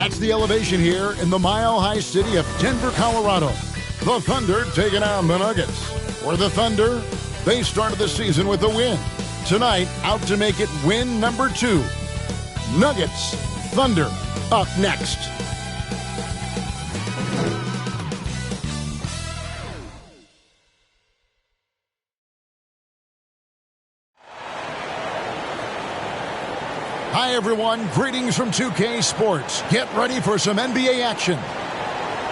That's the elevation here in the mile-high city of Denver, Colorado. The Thunder taking on the Nuggets. For the Thunder, they started the season with a win. Tonight, out to make it win number 2. Nuggets, Thunder, up next. Hi, everyone. Greetings from 2K Sports. Get ready for some NBA action.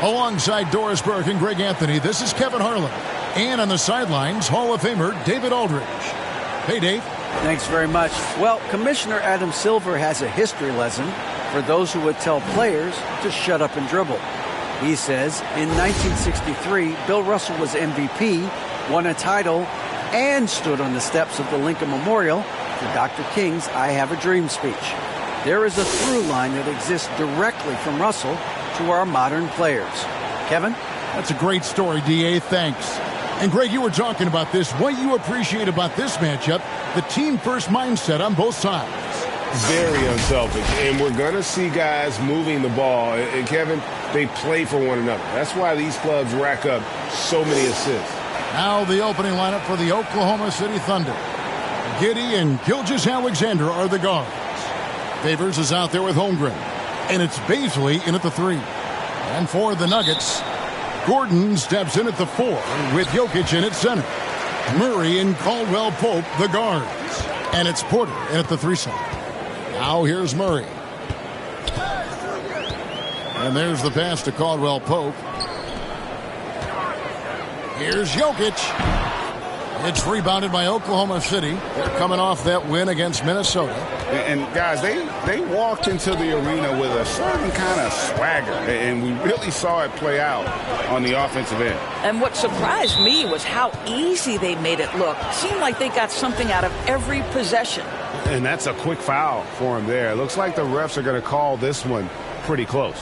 Alongside Doris Burke and Greg Anthony, this is Kevin Harlan. And on the sidelines, Hall of Famer David Aldridge. Hey, Dave. Thanks very much. Well, Commissioner Adam Silver has a history lesson for those who would tell players to shut up and dribble. He says, in 1963, Bill Russell was MVP, won a title, and stood on the steps of the Lincoln Memorial for Dr. King's I Have a Dream speech. There is a through line that exists directly from Russell to our modern players. Kevin? That's a great story, D.A. Thanks. And Greg, you were talking about this. What you appreciate about this matchup, the team-first mindset on both sides. Very unselfish. And we're going to see guys moving the ball. And Kevin, they play for one another. That's why these clubs rack up so many assists. Now the opening lineup for the Oklahoma City Thunder. Giddey and Gilgeous-Alexander are the guards. Favors is out there with Holmgren. And it's Bazley in at the 3. And for the Nuggets, Gordon steps in at the 4 with Jokic in at center. Murray and Caldwell Pope, the guards. And it's Porter in at the 3 side. Now here's Murray. And there's the pass to Caldwell Pope. Here's Jokic. It's rebounded by Oklahoma City. They're coming off that win against Minnesota. And guys, they walked into the arena with a certain kind of swagger, and we really saw it play out on the offensive end. And what surprised me was how easy they made it look. Seemed like they got something out of every possession. And that's a quick foul for him there. It looks like the refs are going to call this one pretty close.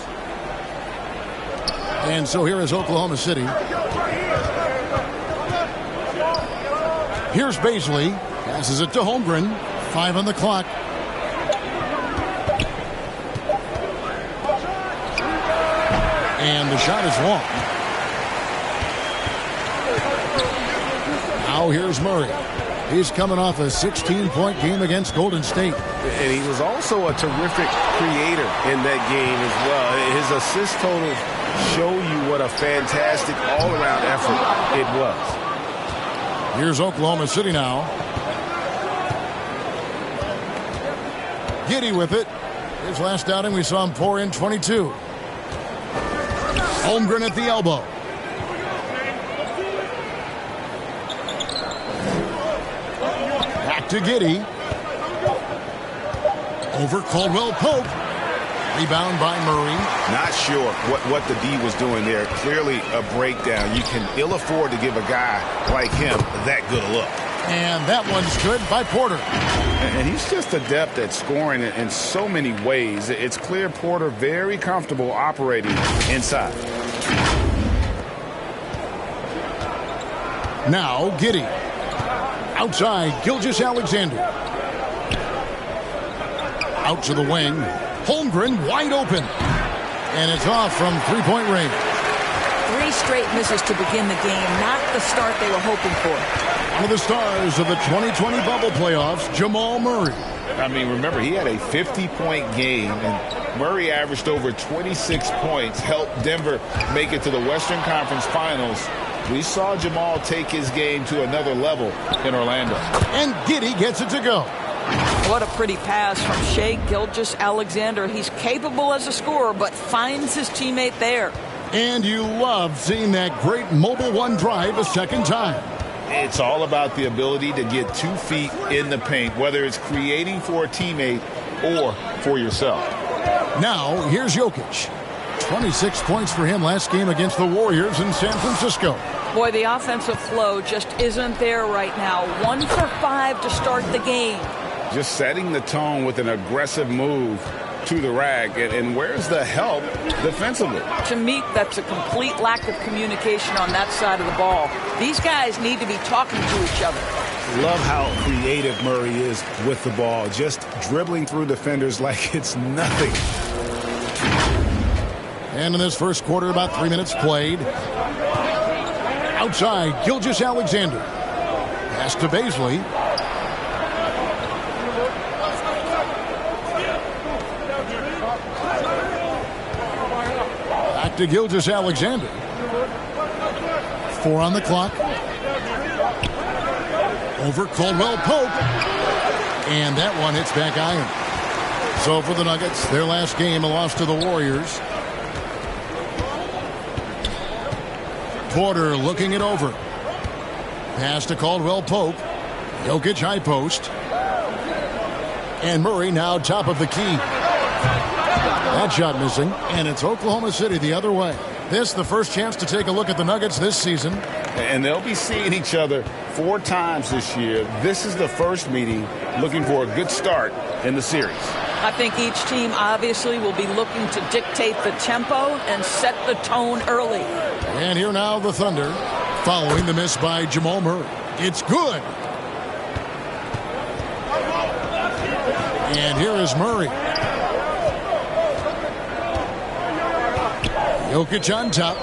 And so here is Oklahoma City. Here's Bazley. Passes it to Holmgren. 5 on the clock. And the shot is long. Now here's Murray. He's coming off a 16-point game against Golden State. And he was also a terrific creator in that game as well. His assist totals show you what a fantastic all-around effort it was. Here's Oklahoma City now. Giddey with it. His last outing, we saw him pour in 22. Holmgren at the elbow. Back to Giddey. Over Caldwell Pope. Rebound by Murray. Not sure what the D was doing there. Clearly a breakdown. You can ill afford to give a guy like him that good a look. And that one's good by Porter. And he's just adept at scoring in so many ways. It's clear Porter very comfortable operating inside. Now Giddey. Outside, Gilgeous-Alexander. Out to the wing. Holmgren wide open. And it's off from three-point range. 3 straight misses to begin the game. Not the start they were hoping for. One of the stars of the 2020 bubble playoffs, Jamal Murray. I mean, remember, he had a 50-point game, and Murray averaged over 26 points, helped Denver make it to the Western Conference Finals. We saw Jamal take his game to another level in Orlando. And Giddey gets it to go. What a pretty pass from Shai Gilgeous-Alexander. He's capable as a scorer, but finds his teammate there. And you love seeing that great mobile one drive a second time. It's all about the ability to get 2 feet in the paint, whether it's creating for a teammate or for yourself. Now, here's Jokic. 26 points for him last game against the Warriors in San Francisco. Boy, the offensive flow just isn't there right now. 1 for 5 to start the game. Just setting the tone with an aggressive move to the rack. And where's the help defensively? To me, that's a complete lack of communication on that side of the ball. These guys need to be talking to each other. Love how creative Murray is with the ball, just dribbling through defenders like it's nothing. And in this first quarter, about 3 minutes played. Outside, Gilgeous-Alexander. Pass to Baisley. Back to Gilgeous-Alexander. 4 on the clock. Over Caldwell Pope. And that one hits back iron. So for the Nuggets, their last game, a loss to the Warriors. Porter looking it over. Pass to Caldwell Pope. Jokic high post. And Murray now top of the key. That shot missing. And it's Oklahoma City the other way. This the first chance to take a look at the Nuggets this season. And they'll be seeing each other 4 times this year. This is the first meeting, looking for a good start in the series. I think each team obviously will be looking to dictate the tempo and set the tone early. And here now the Thunder, following the miss by Jamal Murray. It's good. And here is Murray. Jokic on top.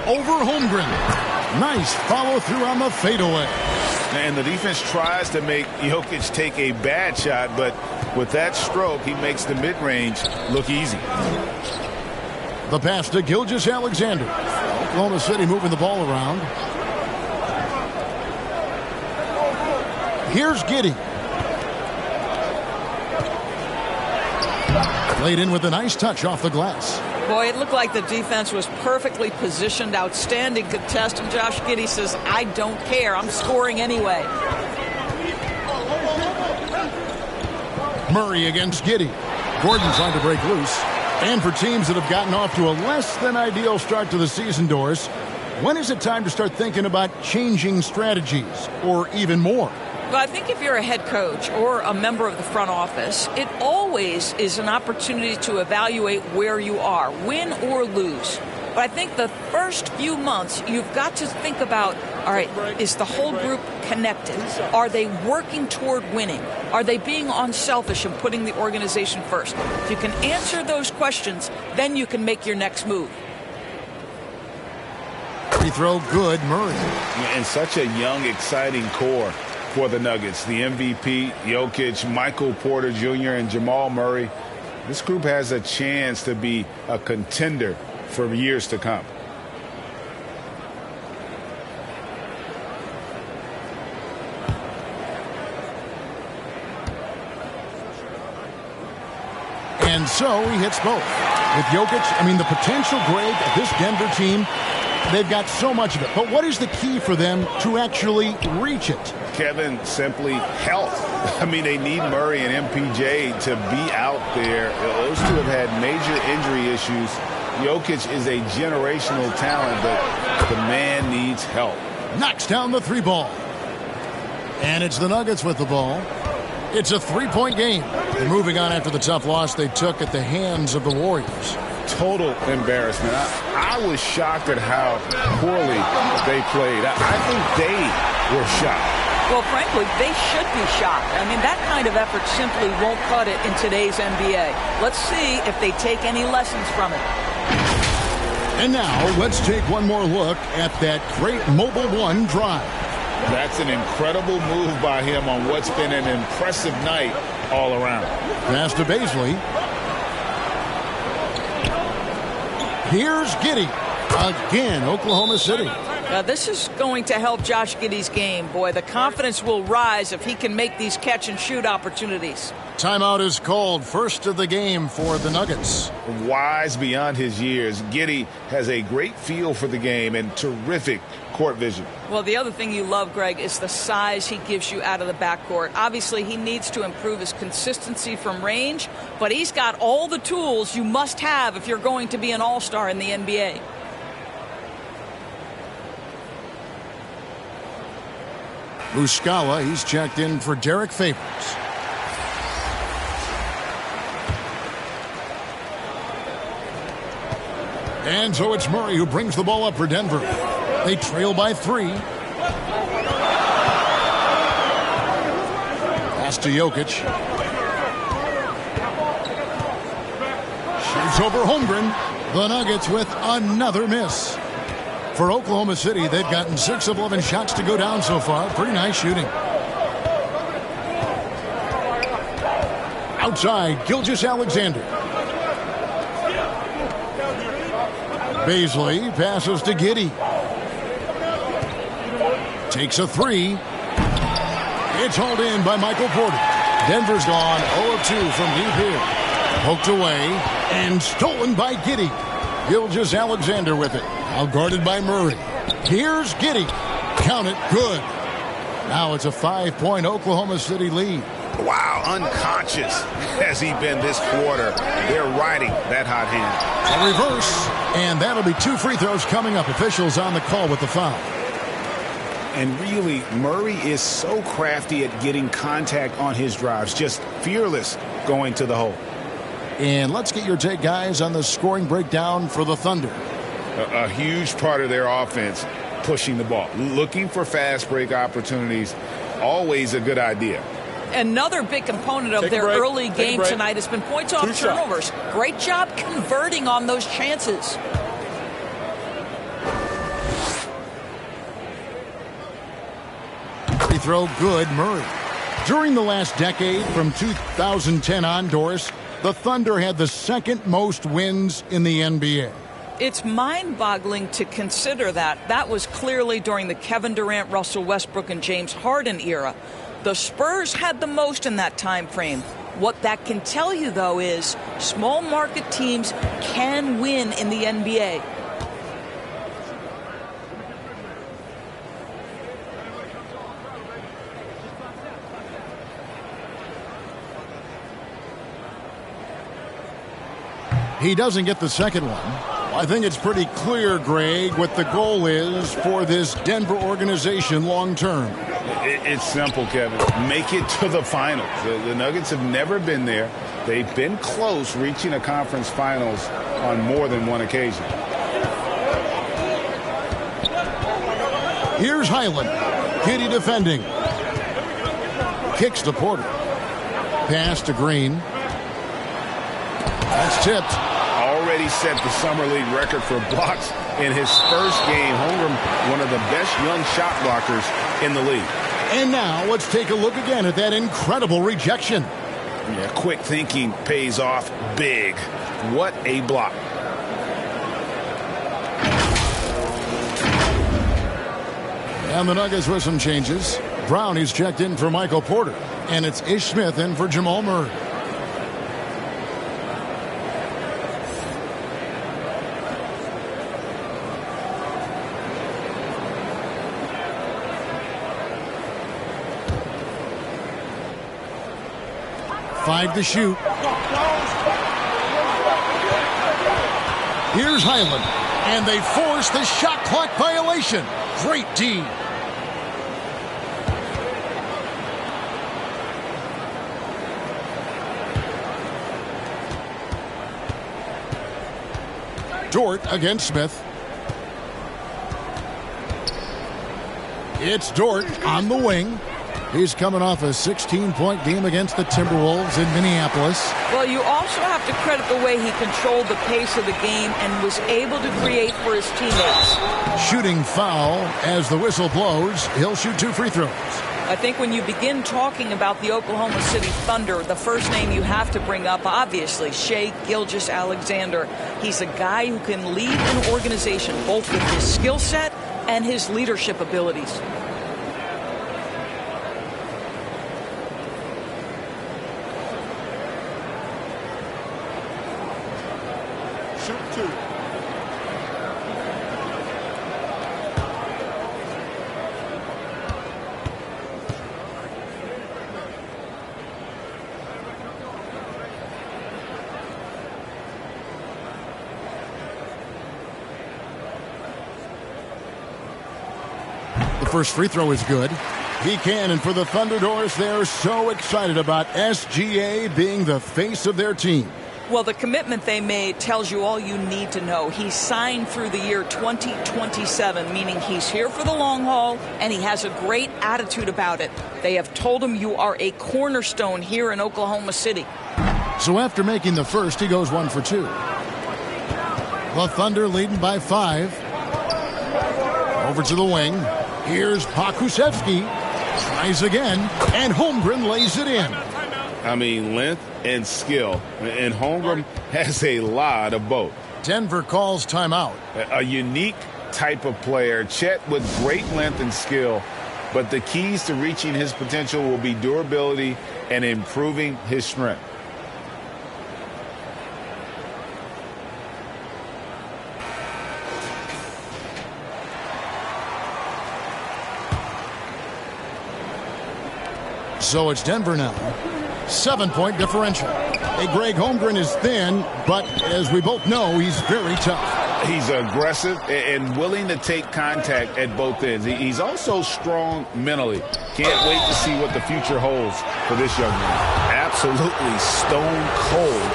Over Holmgren. Nice follow through on the fadeaway. And the defense tries to make Jokic take a bad shot, but with that stroke, he makes the mid-range look easy. The pass to Gilgeous-Alexander. Oklahoma City moving the ball around. Here's Giddey. Played in with a nice touch off the glass. Boy, it looked like the defense was perfectly positioned. Outstanding contest. And Josh Giddey says, I don't care. I'm scoring anyway. Murray against Giddey. Gordon trying to break loose. And for teams that have gotten off to a less than ideal start to the season, Doris, when is it time to start thinking about changing strategies or even more? Well, I think if you're a head coach or a member of the front office, it always is an opportunity to evaluate where you are, win or lose. But I think the first few months, you've got to think about, all right, is the whole group connected? Are they working toward winning? Are they being unselfish and putting the organization first? If you can answer those questions, then you can make your next move. Free throw good, Murray. And such a young, exciting core for the Nuggets. The MVP, Jokic, Michael Porter Jr., and Jamal Murray. This group has a chance to be a contender for years to come. And so he hits both. With Jokic, the potential, Greg, of this Denver team, they've got so much of it. But what is the key for them to actually reach it? Kevin, simply health. They need Murray and MPJ to be out there. Those two have had major injury issues. Jokic is a generational talent, but the man needs help. Knocks down the 3 ball. And it's the Nuggets with the ball. It's a 3-point game. They're moving on after the tough loss they took at the hands of the Warriors. Total embarrassment. I was shocked at how poorly they played. I think they were shocked. Well, frankly, they should be shocked. That kind of effort simply won't cut it in today's NBA. Let's see if they take any lessons from it. And now, let's take one more look at that great Mobile One drive. That's an incredible move by him on what's been an impressive night all around. Pass to Baisley. Here's Giddey. Again, Oklahoma City. Now, this is going to help Josh Giddey's game. Boy, the confidence will rise if he can make these catch-and-shoot opportunities. Timeout is called. First of the game for the Nuggets. Wise beyond his years, Giddey has a great feel for the game and terrific court vision. Well, the other thing you love, Greg, is the size he gives you out of the backcourt. Obviously, he needs to improve his consistency from range, but he's got all the tools you must have if you're going to be an all-star in the NBA. Muscala, he's checked in for Derek Favors. And so it's Murray who brings the ball up for Denver. They trail by 3. Pass to Jokic. It's over Holmgren. The Nuggets with another miss. For Oklahoma City, they've gotten 6 of 11 shots to go down so far. Pretty nice shooting. Outside, Gilgeous-Alexander. Bazley passes to Giddey. Takes a 3. It's hauled in by Michael Porter. Denver's gone 0 of 2 from deep here. Poked away and stolen by Giddey. Gilgeous-Alexander with it. Now guarded by Murray. Here's Giddey. Count it. Good. Now it's a 5-point Oklahoma City lead. Wow, unconscious has he been this quarter. They're riding that hot hand. A reverse, and that'll be 2 free throws coming up. Officials on the call with the foul. And really, Murray is so crafty at getting contact on his drives. Just fearless going to the hole. And let's get your take, guys, on the scoring breakdown for the Thunder. A huge part of their offense, pushing the ball. Looking for fast break opportunities, always a good idea. Another big component of their early game tonight has been points off turnovers. Great job converting on those chances. Free throw good, Murray. During the last decade, from 2010 on, Doris, the Thunder had the 2nd most wins in the NBA. It's mind-boggling to consider that. That was clearly during the Kevin Durant, Russell Westbrook, and James Harden era. The Spurs had the most in that time frame. What that can tell you, though, is small market teams can win in the NBA. He doesn't get the second one. I think it's pretty clear, Greg, what the goal is for this Denver organization long term. It's simple, Kevin. Make it to the finals. The Nuggets have never been there. They've been close reaching a conference finals on more than one occasion. Here's Highland. Giddey defending. Kicks to Porter. Pass to Green. That's tipped. Already set the Summer League record for blocks in his first game. Holmgren, one of the best young shot blockers in the league. And now let's take a look again at that incredible rejection. Yeah, quick thinking pays off big. What a block. And the Nuggets with some changes. Brownie's checked in for Michael Porter. And it's Ish Smith in for Jamal Murray. Five to shoot. Here's Highland. And they force the shot clock violation. Great D. Dort against Smith. It's Dort on the wing. He's coming off a 16-point game against the Timberwolves in Minneapolis. Well, you also have to credit the way he controlled the pace of the game and was able to create for his teammates. Shooting foul as the whistle blows. He'll shoot 2 free throws. I think when you begin talking about the Oklahoma City Thunder, the first name you have to bring up, obviously, Shai Gilgeous-Alexander. He's a guy who can lead an organization both with his skill set and his leadership abilities. First free throw is good. He can, and for the Thunder, Doris, they're so excited about SGA being the face of their team. Well, the commitment they made tells you all you need to know. He signed through the year 2027, meaning he's here for the long haul, and he has a great attitude about it. They have told him you are a cornerstone here in Oklahoma City. So after making the first, he goes 1 for 2. The Thunder leading by 5. Over to the wing. Here's Pokusevski. Tries again, and Holmgren lays it in. I mean, length and skill. And Holmgren has a lot of both. Denver calls timeout. A unique type of player. Chet with great length and skill. But the keys to reaching his potential will be durability and improving his strength. So it's Denver now. 7-point differential. Hey, Greg, Holmgren is thin, but as we both know, he's very tough. He's aggressive and willing to take contact at both ends. He's also strong mentally. Can't wait to see what the future holds for this young man. Absolutely stone cold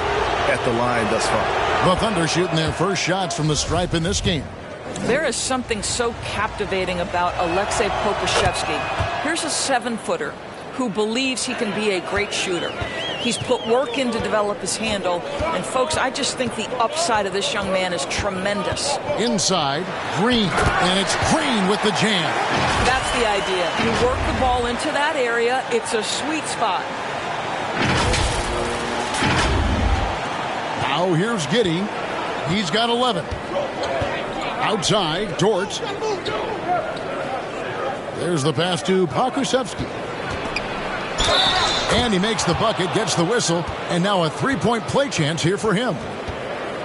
at the line thus far. The Thunder shooting their first shots from the stripe in this game. There is something so captivating about Aleksej Pokusevski. Here's a 7-footer who believes he can be a great shooter. He's put work in to develop his handle. And, folks, I just think the upside of this young man is tremendous. Inside, Green. And it's Green with the jam. That's the idea. You work the ball into that area. It's a sweet spot. Now here's Giddey. He's got 11. Outside, Dort. There's the pass to Pokusevski. And he makes the bucket, gets the whistle, and now a 3-point play chance here for him.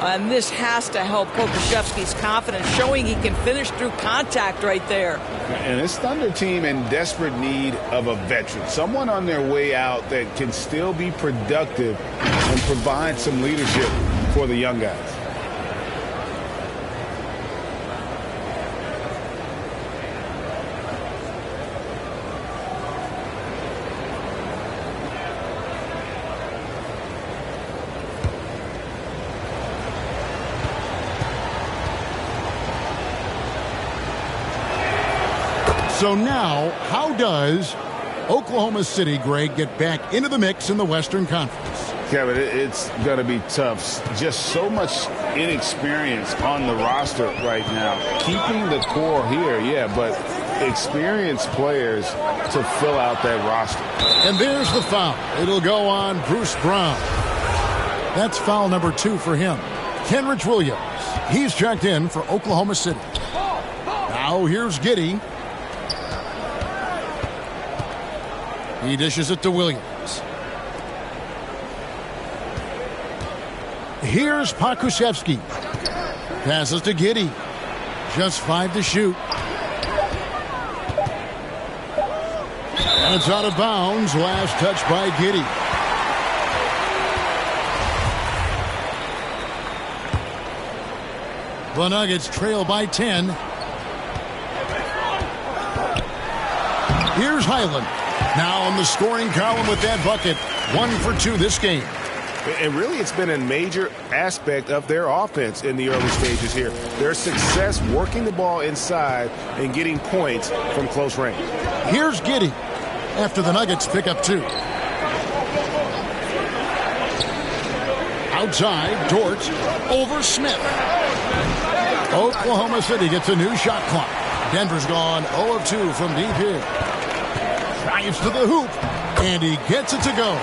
And this has to help Pokusevski's confidence, showing he can finish through contact right there. And this Thunder team in desperate need of a veteran, someone on their way out that can still be productive and provide some leadership for the young guys. So now, how does Oklahoma City, Greg, get back into the mix in the Western Conference? Kevin, it's going to be tough. Just so much inexperience on the roster right now. Keeping the core here, yeah, but experienced players to fill out that roster. And there's the foul. It'll go on Bruce Brown. That's foul number 2 for him. Kenrich Williams, he's checked in for Oklahoma City. Now here's Giddey. He dishes it to Williams. Here's Pokusevski. Passes to Giddey. Just 5 to shoot. And it's out of bounds. Last touch by Giddey. The Nuggets trail by 10. Here's Highland. Now on the scoring column with that bucket. 1 for 2 this game. And really, it's been a major aspect of their offense in the early stages here. Their success working the ball inside and getting points from close range. Here's Giddey after the Nuggets pick up 2. Outside, Dort over Smith. Oklahoma City gets a new shot clock. Denver's gone 0 of 2 from deep here. Drives to the hoop, and he gets it to go.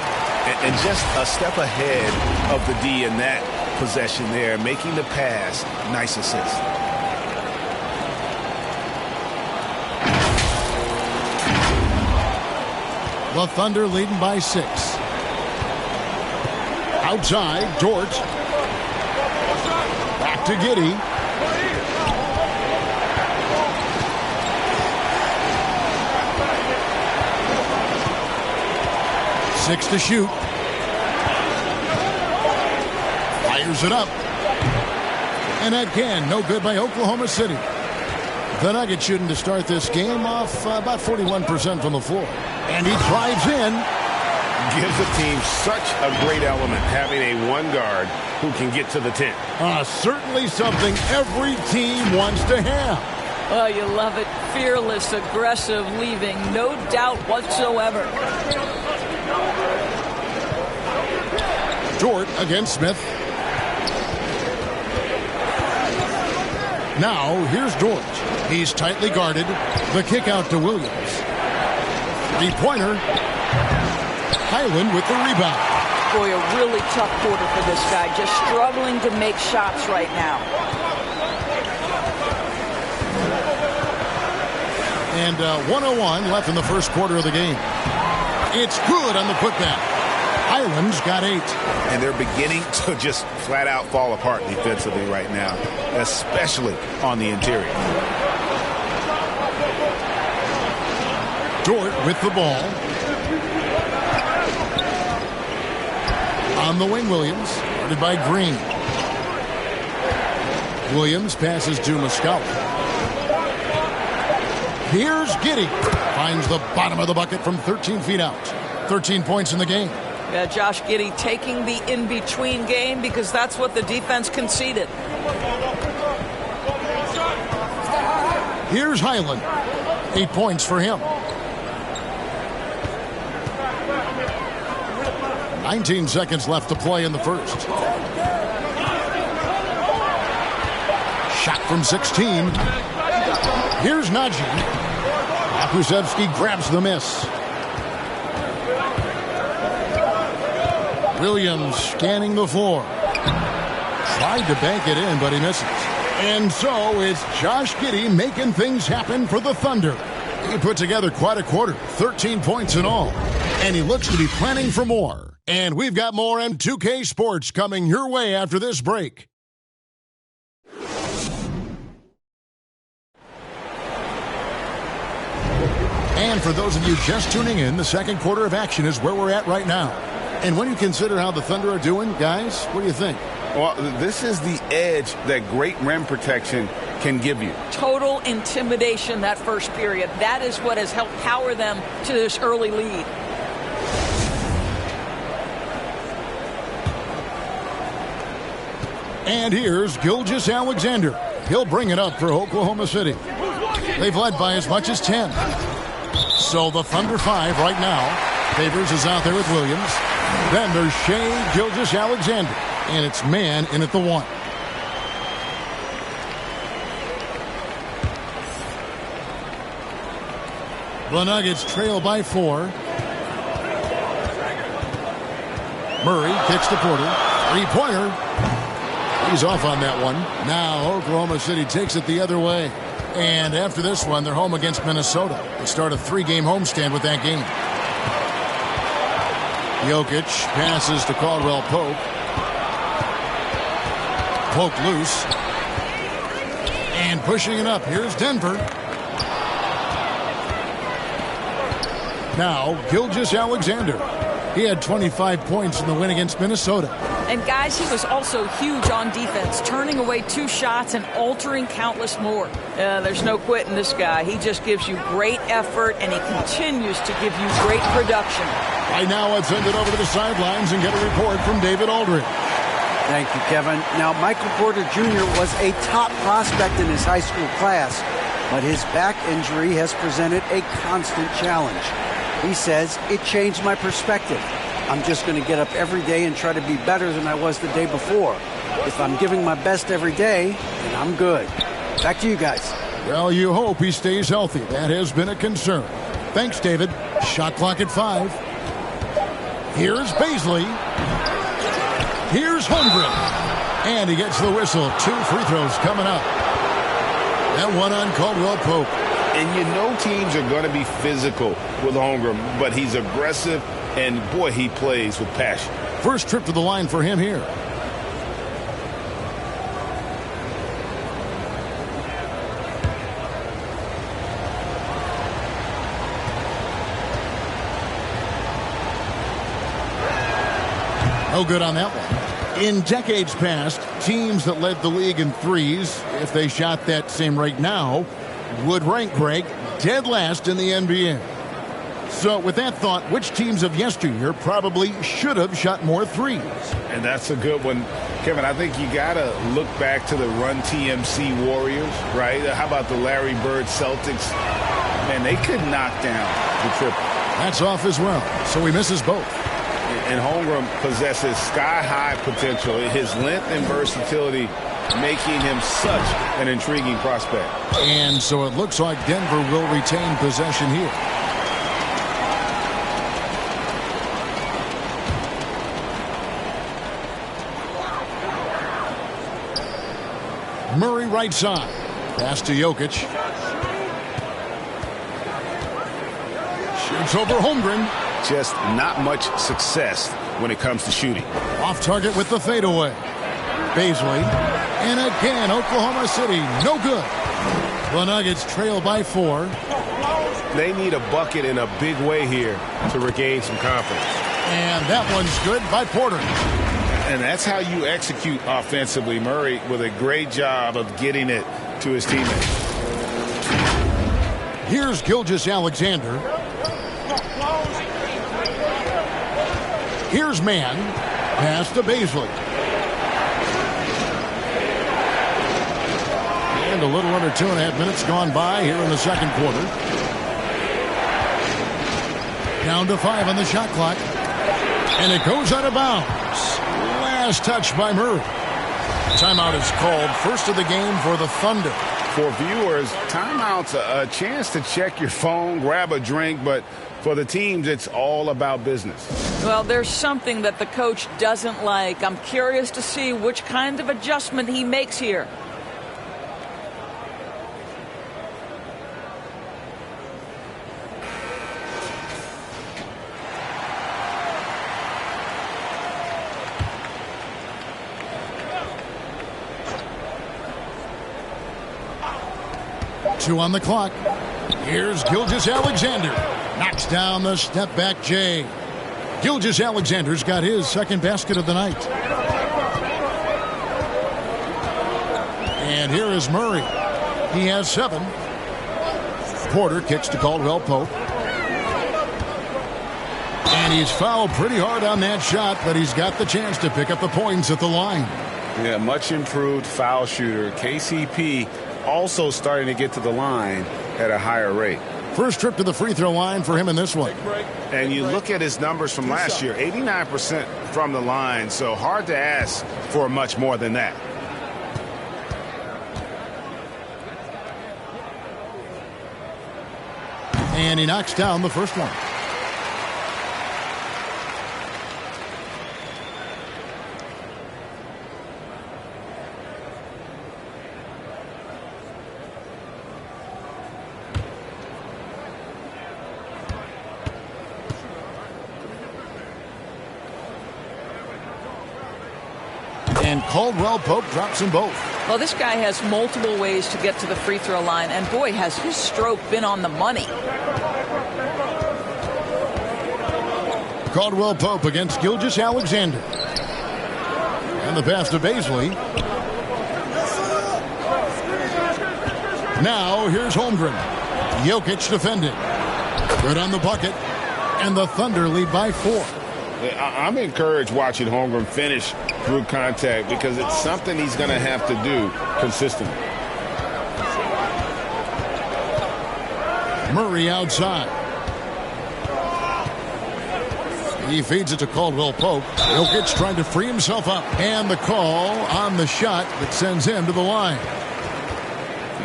And just a step ahead of the D in that possession there, making the pass. Nice assist. The Thunder leading by 6. Outside, Dort. Back to Giddey. Six to shoot. Fires it up. And again, no good by Oklahoma City. The Nuggets shooting to start this game off about 41% from the floor. And he drives in. Gives the team such a great element, having a one guard who can get to the 10. Certainly something every team wants to have. Oh, you love it. Fearless, aggressive, leaving no doubt whatsoever. Dort against Smith. Now, here's Dort. He's tightly guarded. The kick out to Williams. Three-pointer. Highland with the rebound. Boy, a really tough quarter for this guy. Just struggling to make shots right now. And 1:01 left in the first quarter of the game. It's good on the putback. Highland's got 8. And they're beginning to just flat out fall apart defensively right now, especially on the interior. Dort with the ball. On the wing, Williams, guarded by Green. Williams passes to Muscala. Here's Giddey. Finds the bottom of the bucket from 13 feet out. 13 points in the game. Yeah, Josh Giddey taking the in-between game because that's what the defense conceded. Here's Highland. 8 points for him. 19 seconds left to play in the first. Shot from 16. Here's Najee. Akusevsky grabs the miss. Williams scanning the floor. Tried to bank it in, but he misses. And so it's Josh Giddey making things happen for the Thunder. He put together quite a quarter, 13 points in all. And he looks to be planning for more. And we've got more M2K Sports coming your way after this break. And for those of you just tuning in, the second quarter of action is where we're at right now. And when you consider how the Thunder are doing, guys, what do you think? Well, this is the edge that great rim protection can give you. Total intimidation that first period. That is what has helped power them to this early lead. And here's Gilgeous-Alexander. He'll bring it up for Oklahoma City. They've led by as much as 10. So the Thunder 5 right now. Favors is out there with Williams. Then there's Shai Gilgeous-Alexander. And it's man in at the 1. The Nuggets trail by 4. Murray kicks to Porter. 3-pointer. He's off on that one. Now Oklahoma City takes it the other way. And after this one, they're home against Minnesota. They start a 3-game homestand with that game. Jokic passes to Caldwell Pope. Pope loose. And pushing it up. Here's Denver. Now, Gilgeous-Alexander. He had 25 points in the win against Minnesota. And guys, he was also huge on defense, turning away 2 shots and altering countless more. There's no quitting this guy. He just gives you great effort, and he continues to give you great production. Right now, let's send it over to the sidelines and get a report from David Aldridge. Thank you, Kevin. Now, Michael Porter Jr. was a top prospect in his high school class, but his back injury has presented a constant challenge. He says, it changed my perspective. I'm just going to get up every day and try to be better than I was the day before. If I'm giving my best every day, then I'm good. Back to you guys. Well, you hope he stays healthy. That has been a concern. Thanks, David. Shot clock at 5. Here's Baisley. Here's Holmgren. And he gets the whistle. 2 free throws coming up. That one on Caldwell Pope. And you know teams are going to be physical with Holmgren, but he's aggressive, and boy, he plays with passion. First trip to the line for him here. No good on that one. In decades past, teams that led the league in threes, if they shot that same rate now, would rank, Greg, dead last in the NBA. So with that thought, which teams of yesteryear probably should have shot more threes? And that's a good one. Kevin, I think you got to look back to the Run TMC Warriors, right? How about the Larry Bird Celtics? Man, they could knock down the triple. That's off as well, so he misses both. And Holmgren possesses sky-high potential. His length and versatility making him such an intriguing prospect. And so it looks like Denver will retain possession here. Murray right side. Pass to Jokic. Shoots over Holmgren. Just not much success when it comes to shooting. Off target with the fadeaway. Baisley. And again, Oklahoma City, no good. The Nuggets trail by 4. They need a bucket in a big way here to regain some confidence. And that one's good by Porter. And that's how you execute offensively. Murray with a great job of getting it to his teammates. Here's Gilgeous-Alexander. Here's Mann. Pass to Baisley. And a little under 2.5 minutes gone by here in the second quarter. Down to 5 on the shot clock. And it goes out of bounds. Last touch by Murray. Timeout is called, first of the game for the Thunder. For viewers, timeout's a chance to check your phone, grab a drink, but for the teams, it's all about business. Well, there's something that the coach doesn't like. I'm curious to see which kind of adjustment he makes here. Two on the clock. Here's Gilgeous-Alexander. Knocks down the step back Jay. Gilgeous-Alexander's got his second basket of the night. And here is Murray. He has 7. Porter kicks to Caldwell Pope. And he's fouled pretty hard on that shot, but he's got the chance to pick up the points at the line. Yeah, much improved foul shooter. KCP also starting to get to the line at a higher rate. First trip to the free throw line for him in this one. And you look at his numbers from last year, 89% from the line, so hard to ask for much more than that. And he knocks down the first one. And Caldwell Pope drops them both. Well, this guy has multiple ways to get to the free throw line, and boy, has his stroke been on the money. Caldwell Pope against Gilgeous-Alexander. And the pass to Baisley. Now here's Holmgren. Jokic defending. Good on the bucket. And the Thunder lead by 4. I'm encouraged watching Holmgren finish through contact because it's something he's going to have to do consistently. Murray outside. He feeds it to Caldwell Pope. Jokic trying to free himself up. And the call on the shot that sends him to the line.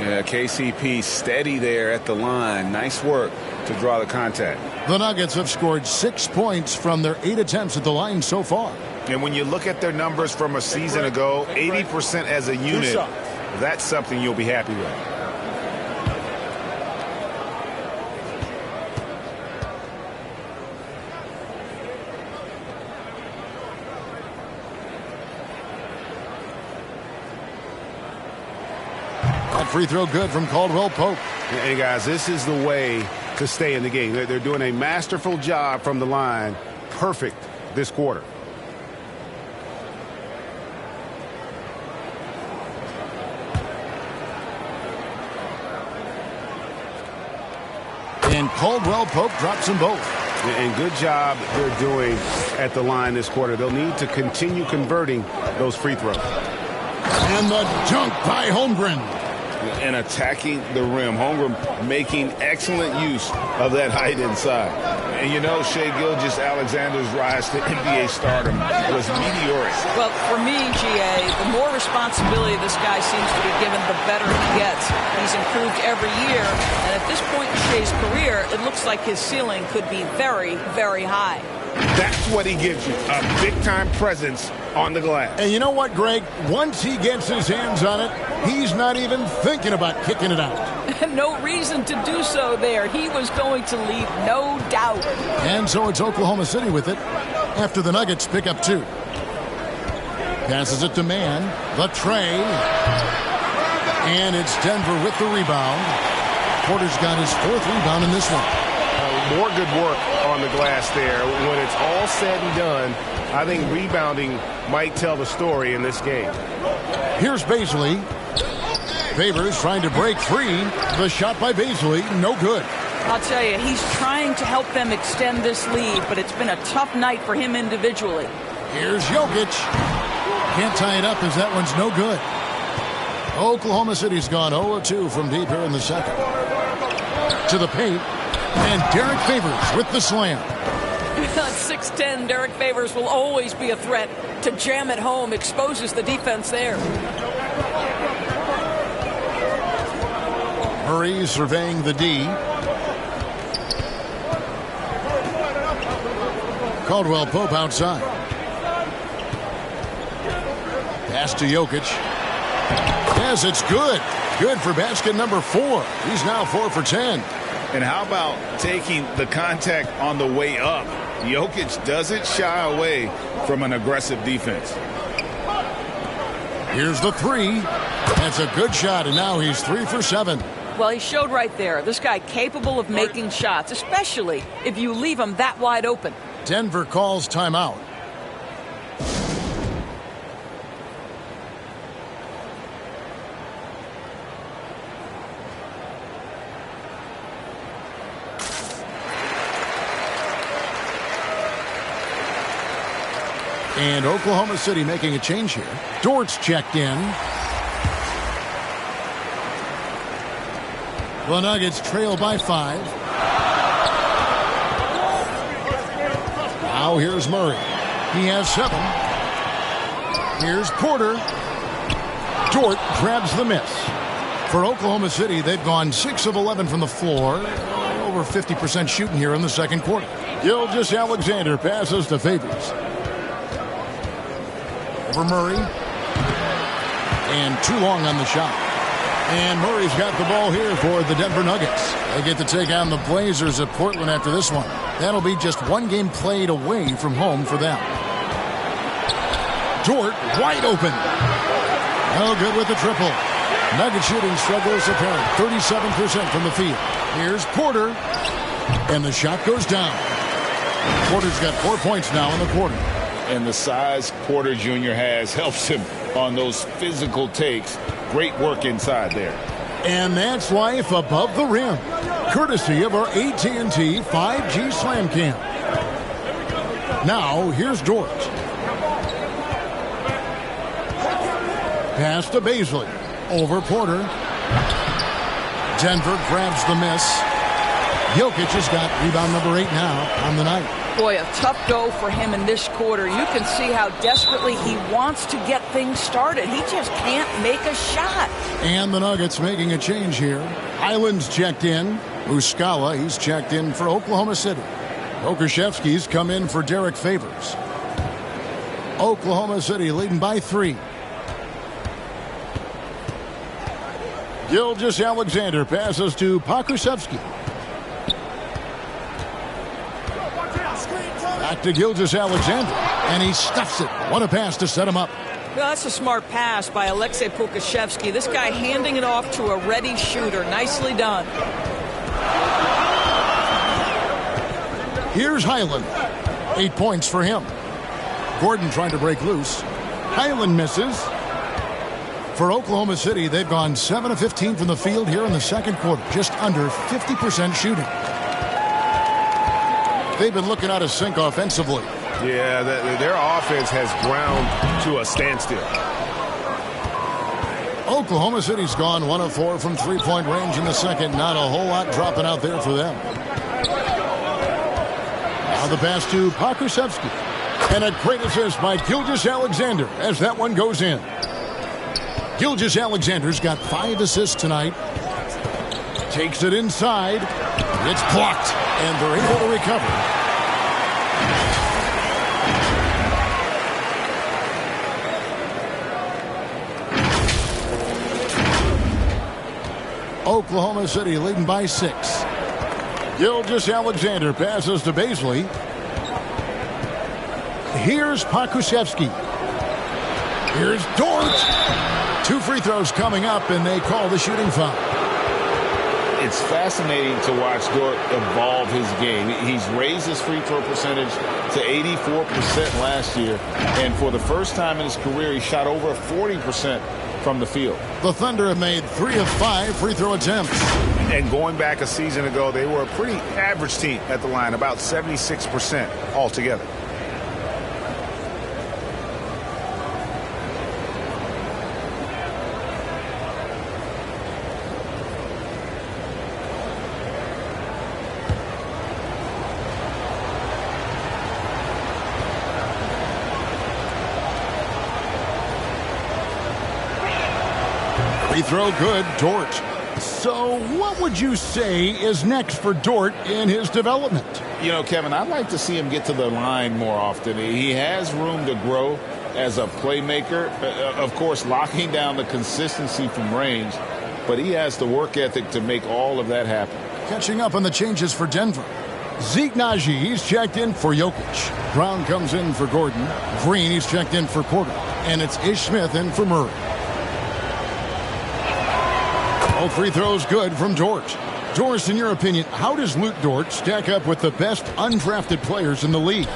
Yeah, KCP steady there at the line. Nice work to draw the contact. The Nuggets have scored 6 points from their 8 attempts at the line so far. And when you look at their numbers from a season ago, 80% as a unit, that's something you'll be happy with. That free throw good from Caldwell Pope. Hey, guys, this is the way to stay in the game. They're doing a masterful job from the line. Perfect this quarter. And Caldwell Pope drops them both. And good job they're doing at the line this quarter. They'll need to continue converting those free throws. And the dunk by Holmgren. And attacking the rim. Holmgren making excellent use of that height inside. And you know, Shai Gilgeous-Alexander's rise to NBA stardom was meteoric. Well, for me, GA, the more responsibility this guy seems to be given, the better he gets. He's improved every year, and at this point in Shai's career, it looks like his ceiling could be very, very high. That's what he gives you, a big-time presence on the glass. And you know what, Greg? Once he gets his hands on it, he's not even thinking about kicking it out. No reason to do so there. He was going to leave, no doubt. And so it's Oklahoma City with it after the Nuggets pick up 2. Passes it to Mann. The tray. And it's Denver with the rebound. Porter's got his 4th rebound in this one. More good work on the glass there. When it's all said and done, I think rebounding might tell the story in this game. Here's Bazley. Favors trying to break free. The shot by Bazley, no good. I'll tell you, he's trying to help them extend this lead, but it's been a tough night for him individually. Here's Jokic. Can't tie it up as that one's no good. Oklahoma City's gone 0-2 from deep here in the second. To the paint. And Derek Favors with the slam. At 6'10", Derek Favors will always be a threat to jam it home. Exposes the defense there. Murray surveying the D. Caldwell Pope outside. Pass to Jokic. Yes, it's good. Good for basket number 4. He's now 4 for 10. And how about taking the contact on the way up? Jokic doesn't shy away from an aggressive defense. Here's the 3. That's a good shot, and now he's 3 for 7. Well, he showed right there. This guy capable of making shots, especially if you leave him that wide open. Denver calls timeout. And Oklahoma City making a change here. Dort's checked in. The Nuggets trail by 5. Now here's Murray. He has 7. Here's Porter. Dort grabs the miss. For Oklahoma City, they've gone 6 of 11 from the floor. Over 50% shooting here in the second quarter. Gilgeous-Alexander passes to Favors. For Murray. And too long on the shot. And Murray's got the ball here for the Denver Nuggets. They get to take on the Blazers of Portland after this one. That'll be just one game played away from home for them. Dort wide open. No good with the triple. Nugget shooting struggles apparent. 37% from the field. Here's Porter. And the shot goes down. Porter's got 4 points now in the quarter. And the size Porter Jr. has helps him on those physical takes. Great work inside there. And that's life above the rim. Courtesy of our AT&T 5G Slam Cam. Now, here's Dort. Pass to Bazley. Over Porter. Denver grabs the miss. Jokic has got rebound number 8 now on the night. Boy, a tough go for him in this quarter. You can see how desperately he wants to get things started. He just can't make a shot. And the Nuggets making a change here. Highland's checked in. Muscala, he's checked in for Oklahoma City. Okashevsky's come in for Derek Favors. Oklahoma City leading by 3. Gilgeous-Alexander passes to Pokusevski. Back to Gilgeous-Alexander, and he stuffs it. What a pass to set him up. Well, that's a smart pass by Aleksej Pokusevski. This guy handing it off to a ready shooter. Nicely done. Here's Highland. 8 points for him. Gordon trying to break loose. Highland misses. For Oklahoma City, they've gone 7 of 15 from the field here in the second quarter. Just under 50% shooting. They've been looking out of sync offensively. Yeah, their offense has ground to a standstill. Oklahoma City's gone 1 of 4 from three-point range in the second. Not a whole lot dropping out there for them. Now the pass to Pokusevski. And a great assist by Gilgeous-Alexander as that one goes in. Gilgeous-Alexander's got 5 assists tonight. Takes it inside. It's blocked, and they're able to recover. Oklahoma City leading by 6. Gilgeous-Alexander passes to Bazley. Here's Pokusevski. Here's Dort. 2 free throws coming up, and they call the shooting foul. It's fascinating to watch Dort evolve his game. He's raised his free throw percentage to 84% last year, and for the first time in his career, he shot over 40% from the field. The Thunder have made 3 of 5 free throw attempts. And going back a season ago, they were a pretty average team at the line, about 76% altogether. Free throw good, Dort. So what would you say is next for Dort in his development? You know, Kevin, I'd like to see him get to the line more often. He has room to grow as a playmaker. Of course, locking down the consistency from range, but he has the work ethic to make all of that happen. Catching up on the changes for Denver. Zeke Naji, he's checked in for Jokic. Brown comes in for Gordon. Green, he's checked in for Porter. And it's Ish Smith in for Murray. All free throws good from Dort. Doris, in your opinion, how does Luke Dort stack up with the best undrafted players in the league?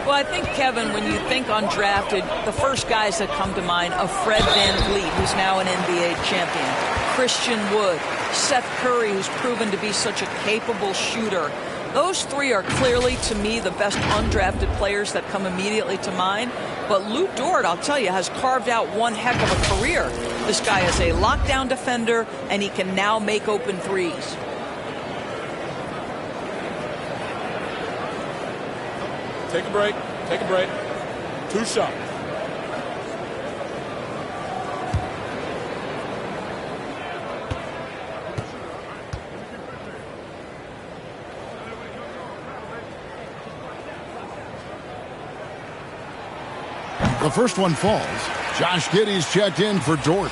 Well, I think, Kevin, when you think undrafted, the first guys that come to mind are Fred VanVleet, who's now an NBA champion, Christian Wood, Seth Curry, who's proven to be such a capable shooter. Those 3 are clearly, to me, the best undrafted players that come immediately to mind. But Luke Dort, I'll tell you, has carved out one heck of a career. This guy is a lockdown defender, and he can now make open threes. Take a break. Take a break. 2 shots. The first one falls. Josh Giddey's checked in for Dort.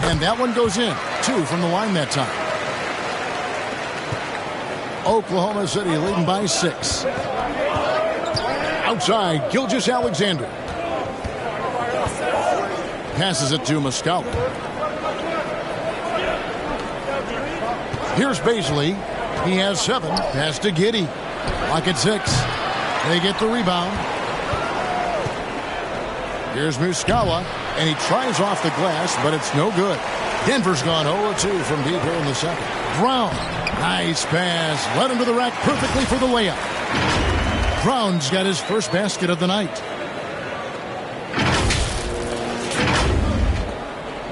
And that one goes in. 2 from the line that time. Oklahoma City leading by 6. Outside, Gilgeous-Alexander. Passes it to Muscala. Here's Bazley. He has 7. Pass to Giddey. Lock at 6. They get the rebound. Here's Muscala. And he tries off the glass, but it's no good. Denver's gone 0-2 from deep here in the second. Brown. Nice pass. Led him to the rack perfectly for the layup. Brown's got his first basket of the night.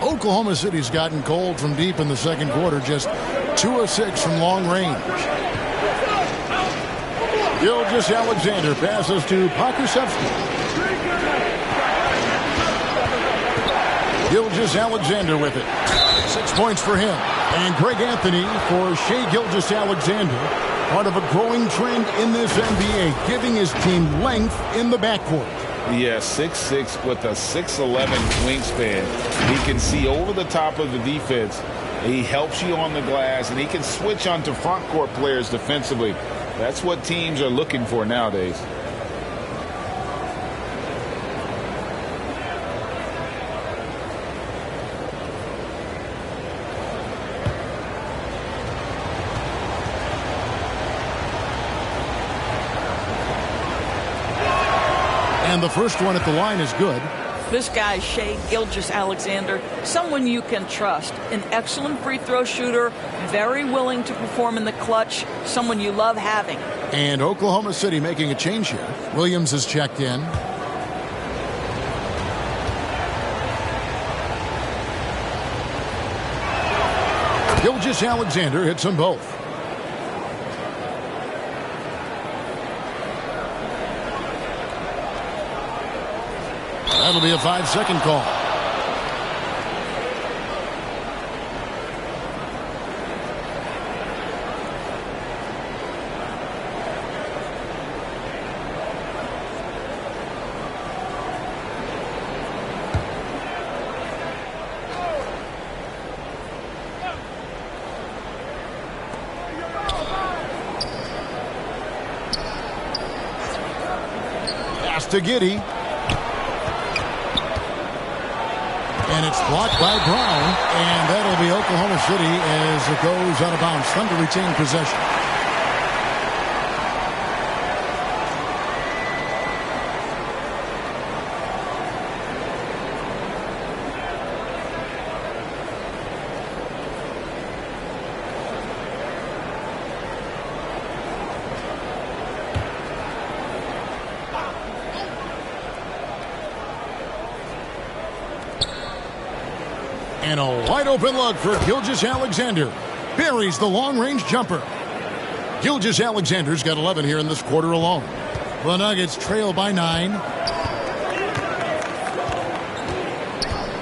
Oklahoma City's gotten cold from deep in the second quarter. Just 2 of 6 from long range. Gilgeous-Alexander passes to Pokusevski. Gilgeous-Alexander with it. 6 points for him. And Greg Anthony for Shai Gilgeous-Alexander. Part of a growing trend in this NBA, giving his team length in the backcourt. Yeah, 6'6" with a 6'11" wingspan. He can see over the top of the defense. He helps you on the glass, and he can switch onto front court players defensively. That's what teams are looking for nowadays. And the first one at the line is good. This guy, Shai Gilgeous-Alexander, someone you can trust. An excellent free throw shooter, very willing to perform in the clutch, someone you love having. And Oklahoma City making a change here. Williams has checked in. Gilgeous-Alexander hits them both. That'll be a 5-second call. Pass to Giddey. And it's blocked by Brown, and that'll be Oklahoma City as it goes out of bounds. Thunder retain possession. And a wide open look for Gilgeous-Alexander. Buries the long-range jumper. Gilgeous-Alexander's got 11 here in this quarter alone. The Nuggets trail by 9.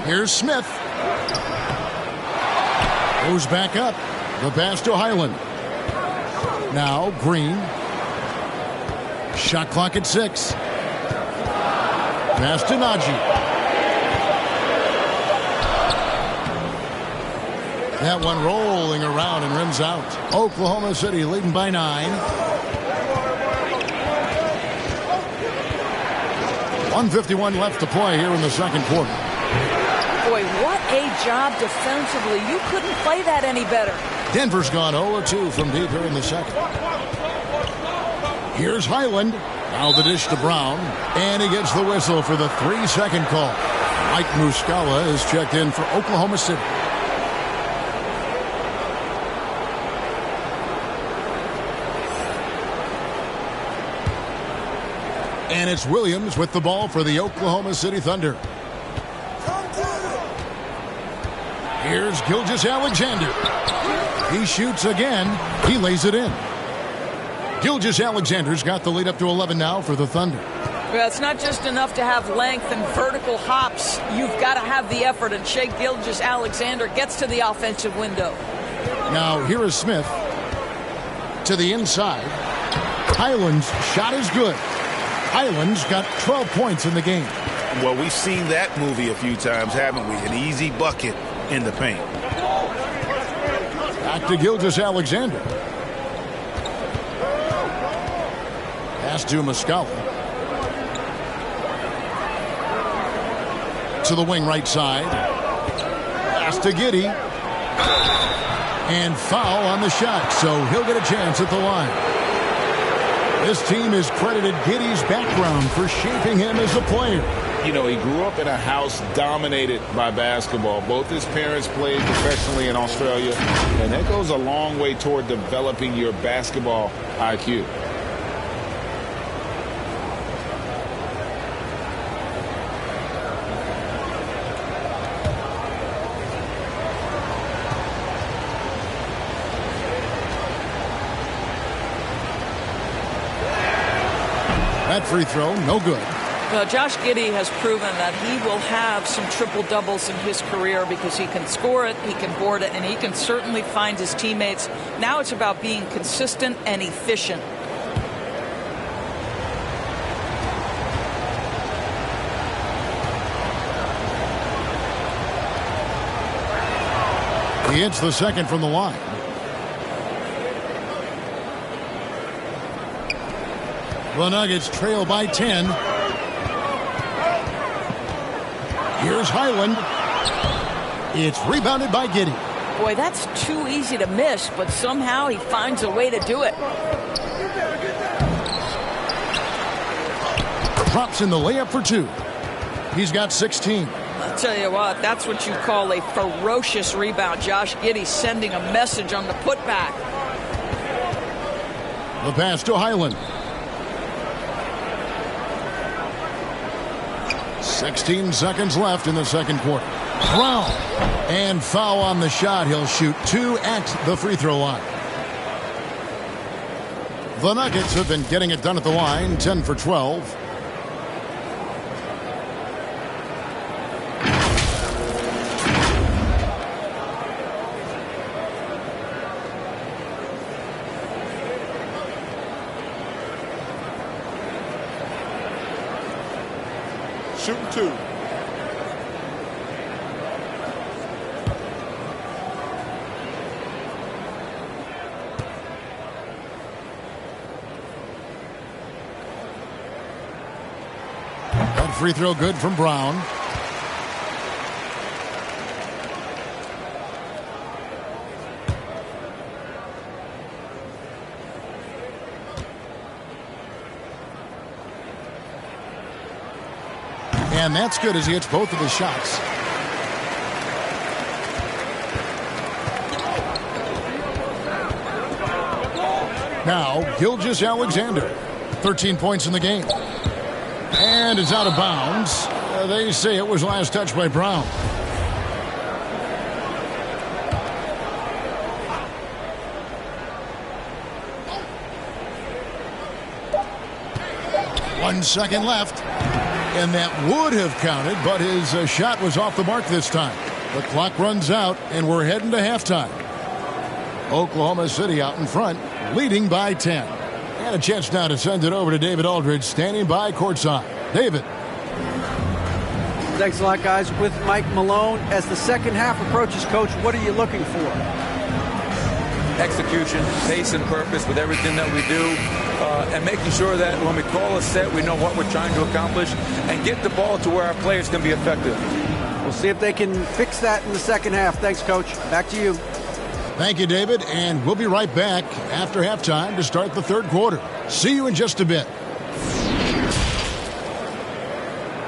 Here's Smith. Goes back up. The pass to Highland. Now Green. Shot clock at 6. Pass to Najee. That one rolling around and rims out. Oklahoma City leading by 9. 1:51 left to play here in the second quarter. Boy, what a job defensively. You couldn't play that any better. Denver's gone 0-2 from deep here in the second. Here's Highland. Now the dish to Brown. And he gets the whistle for the 3-second call. Mike Muscala is checked in for Oklahoma City. And it's Williams with the ball for the Oklahoma City Thunder. Here's Gilgeous-Alexander. He shoots again. He lays it in. Gilgeous-Alexander's got the lead up to 11 now for the Thunder. Well, it's not just enough to have length and vertical hops. You've got to have the effort, and Shai Gilgeous-Alexander gets to the offensive window. Now here is Smith to the inside. Highland's shot is good. Highland's got 12 points in the game. Well, we've seen that movie a few times, haven't we? An easy bucket in the paint. Back to Gilgeous-Alexander. Pass to Muscala. To the wing right side. Pass to Giddey. And foul on the shot, so he'll get a chance at the line. This team is credited Giddey's background for shaping him as a player. You know, he grew up in a house dominated by basketball. Both his parents played professionally in Australia, and that goes a long way toward developing your basketball IQ. That free throw, no good. Well, Josh Giddey has proven that he will have some triple-doubles in his career because he can score it, he can board it, and he can certainly find his teammates. Now it's about being consistent and efficient. He hits the second from the line. The Nuggets trail by 10. Here's Highland. It's rebounded by Giddey. Boy, that's too easy to miss, but somehow he finds a way to do it. Drops in the layup for 2. He's got 16. I'll tell you what, that's what you call a ferocious rebound. Josh Giddey sending a message on the putback. The pass to Highland. 16 seconds left in the second quarter. Brown. And foul on the shot. He'll shoot 2 at the free throw line. The Nuggets have been getting it done at the line, 10 for 12. Shooting 2. That free throw good from Brown. And that's good as he hits both of his shots. Now, Gilgeous-Alexander. 13 points in the game. And it's out of bounds. They say it was last touched by Brown. One second left. And that would have counted, but his shot was off the mark this time. The clock runs out, and we're heading to halftime. Oklahoma City out in front, leading by 10. And a chance now to send it over to David Aldridge, standing by courtside. David. Thanks a lot, guys. With Mike Malone, as the second half approaches, Coach, what are you looking for? Execution, pace, and purpose with everything that we do. And making sure that when we call a set, we know what we're trying to accomplish and get the ball to where our players can be effective. We'll see if they can fix that in the second half. Thanks, Coach. Back to you. Thank you, David. And we'll be right back after halftime to start the third quarter. See you in just a bit.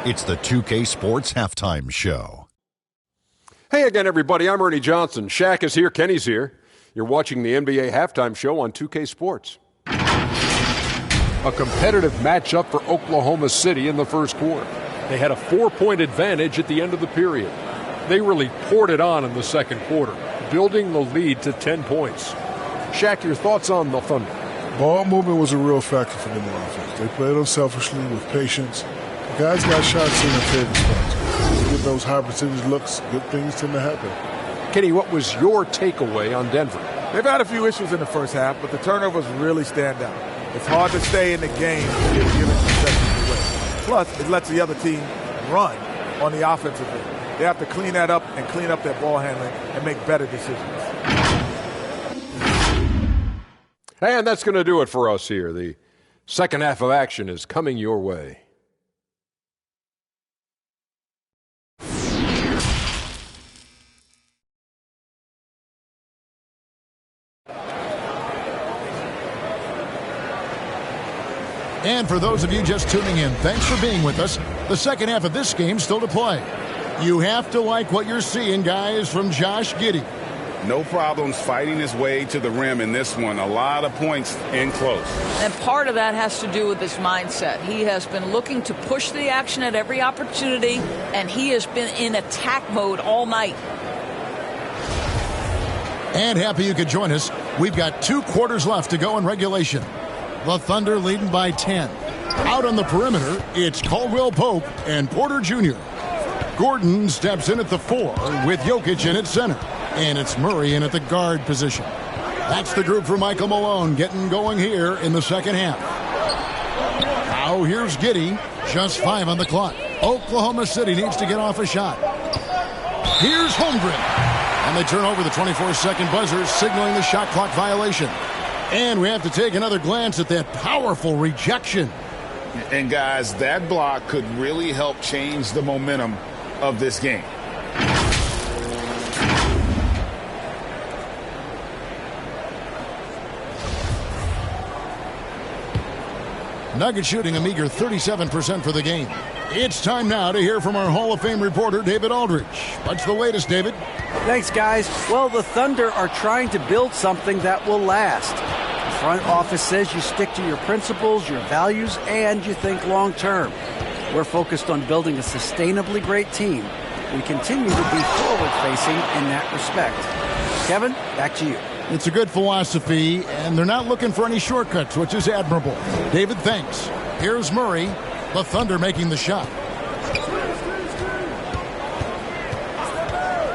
It's the 2K Sports Halftime Show. Hey again, everybody. I'm Ernie Johnson. Shaq is here. Kenny's here. You're watching the NBA Halftime Show on 2K Sports. A competitive matchup for Oklahoma City in the first quarter. They had a 4-point advantage at the end of the period. They really poured it on in the second quarter, building the lead to 10 points. Shaq, your thoughts on the Thunder? Ball movement was a real factor for them on offense. They played unselfishly with patience. The guys got shots in their favorite spots. You get those high percentage looks, good things tend to happen. Kenny, what was your takeaway on Denver? They've had a few issues in the first half, but the turnovers really stand out. It's hard to stay in the game when you're giving possessions away. Plus, it lets the other team run on the offensive end. They have to clean that up and clean up their ball handling and make better decisions. And that's going to do it for us here. The second half of action is coming your way. And for those of you just tuning in, thanks for being with us. The second half of this game still to play. You have to like what you're seeing, guys, from Josh Giddey. No problems fighting his way to the rim in this one. A lot of points in close. And part of that has to do with his mindset. He has been looking to push the action at every opportunity, and he has been in attack mode all night. And happy you could join us. We've got 2 quarters left to go in regulation. The Thunder leading by 10. Out on the perimeter, it's Caldwell Pope and Porter Jr. Gordon steps in at the 4 with Jokic in at center. And it's Murray in at the guard position. That's the group for Michael Malone getting going here in the second half. Now here's Giddey. Just 5 on the clock. Oklahoma City needs to get off a shot. Here's Holmgren. And they turn over the 24-second buzzer, signaling the shot clock violation. And we have to take another glance at that powerful rejection. And guys, that block could really help change the momentum of this game. Nuggets shooting a meager 37% for the game. It's time now to hear from our Hall of Fame reporter, David Aldridge. What's the latest, David? Thanks, guys. Well, the Thunder are trying to build something that will last. The front office says you stick to your principles, your values, and you think long term. We're focused on building a sustainably great team. We continue to be forward-facing in that respect. Kevin, back to you. It's a good philosophy, and they're not looking for any shortcuts, which is admirable. David, thanks. Here's Murray, the Thunder making the shot.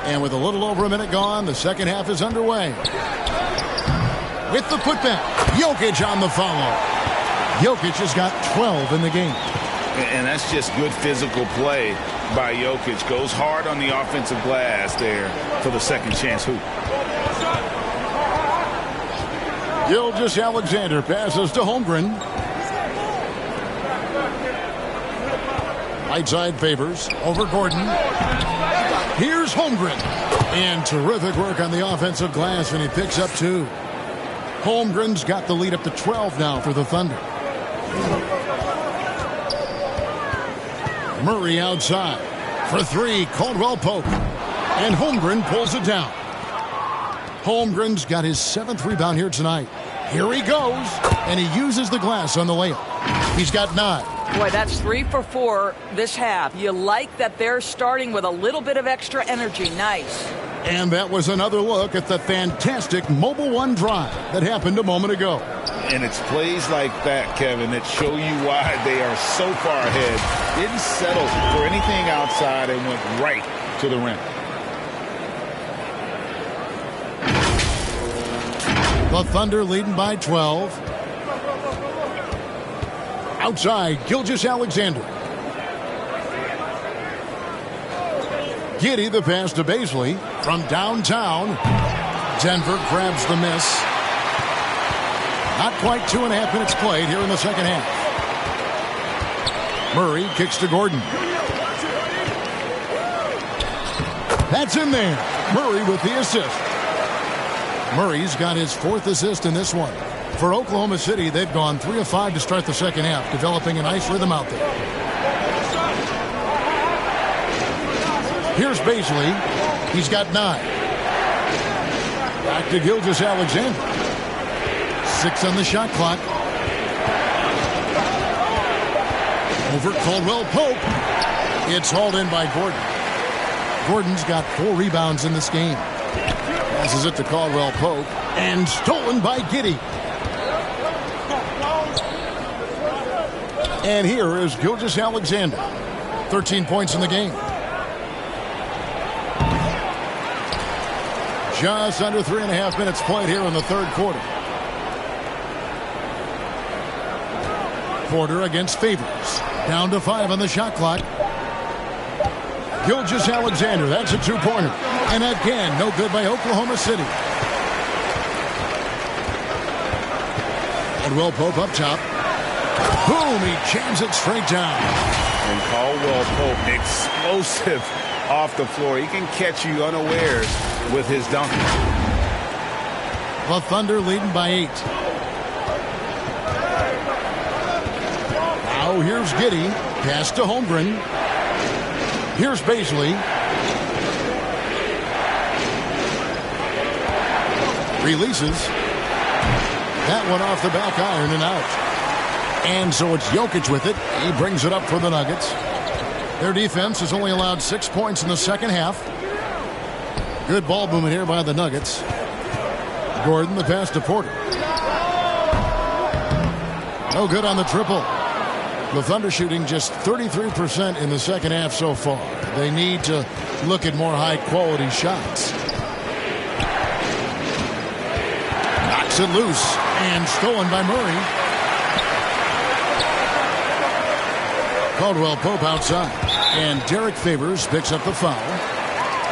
And with a little over a minute gone, the second half is underway. With the putback, Jokic on the follow. Jokic has got 12 in the game. And that's just good physical play by Jokic. Goes hard on the offensive glass there for the second chance hoop. Gilgeous-Alexander passes to Holmgren. Right side Favors over Gordon. Here's Holmgren. And terrific work on the offensive glass, and he picks up 2. Holmgren's got the lead up to 12 now for the Thunder. Murray outside for 3. Caldwell Pope. And Holmgren pulls it down. Holmgren's got his 7th rebound here tonight. Here he goes, and he uses the glass on the layup. He's got 9. Boy, that's 3 for 4 this half. You like that they're starting with a little bit of extra energy. Nice. And that was another look at the fantastic Mobile One drive that happened a moment ago. And it's plays like that, Kevin, that show you why they are so far ahead. Didn't settle for anything outside and went right to the rim. The Thunder leading by 12. Outside, Gilgeous-Alexander. Giddey the pass to Bazley from downtown. Denver grabs the miss. Not quite 2.5 minutes played here in the second half. Murray kicks to Gordon. That's in there. Murray with the assist. Murray's got his 4th assist in this one. For Oklahoma City, they've gone 3 of 5 to start the second half, developing a nice rhythm out there. Here's Bazley. He's got 9. Back to Gilgeous-Alexander. 6 on the shot clock. Over Caldwell Pope. It's hauled in by Gordon. Gordon's got 4 rebounds in this game. Passes it to Caldwell Pope. And stolen by Giddey. And here is Gilgeous-Alexander. 13 points in the game. Just under 3.5 minutes played here in the third quarter. Porter against Favors. Down to 5 on the shot clock. Gilgeous-Alexander, that's a 2-pointer. And again, no good by Oklahoma City. Caldwell Pope up top. Boom, he jams it straight down. And Caldwell Pope, explosive off the floor. He can catch you unawares with his dunk. The Thunder leading by 8. Now here's Giddey. Pass to Holmgren. Here's Bazley. Releases. That one off the back iron and out. And so it's Jokic with it. He brings it up for the Nuggets. Their defense has only allowed 6 points in the second half. Good ball movement here by the Nuggets. Gordon, the pass to Porter. No good on the triple. The Thunder shooting just 33% in the second half so far. They need to look at more high-quality shots. Knocks it loose and stolen by Murray. Caldwell Pope outside. And Derek Favors picks up the foul.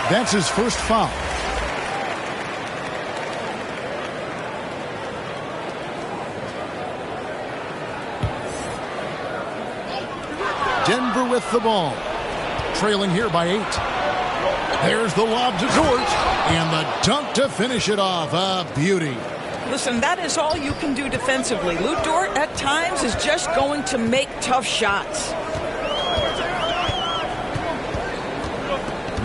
That's his first foul. Denver with the ball. Trailing here by 8. There's the lob to Dort. And the dunk to finish it off. A beauty. Listen, that is all you can do defensively. Lou Dort at times is just going to make tough shots.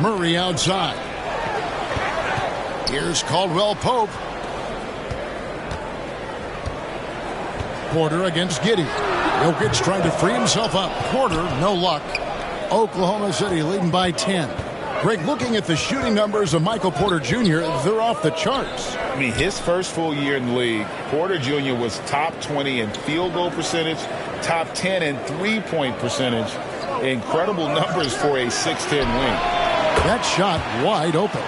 Murray outside. Here's Caldwell Pope. Porter against Giddey. Jokic trying to free himself up. Porter, no luck. Oklahoma City leading by 10. Greg, looking at the shooting numbers of Michael Porter Jr., they're off the charts. I mean, his first full year in the league, Porter Jr. was top 20 in field goal percentage, top 10 in three-point percentage. Incredible numbers for a 6'10 wing. That shot wide open.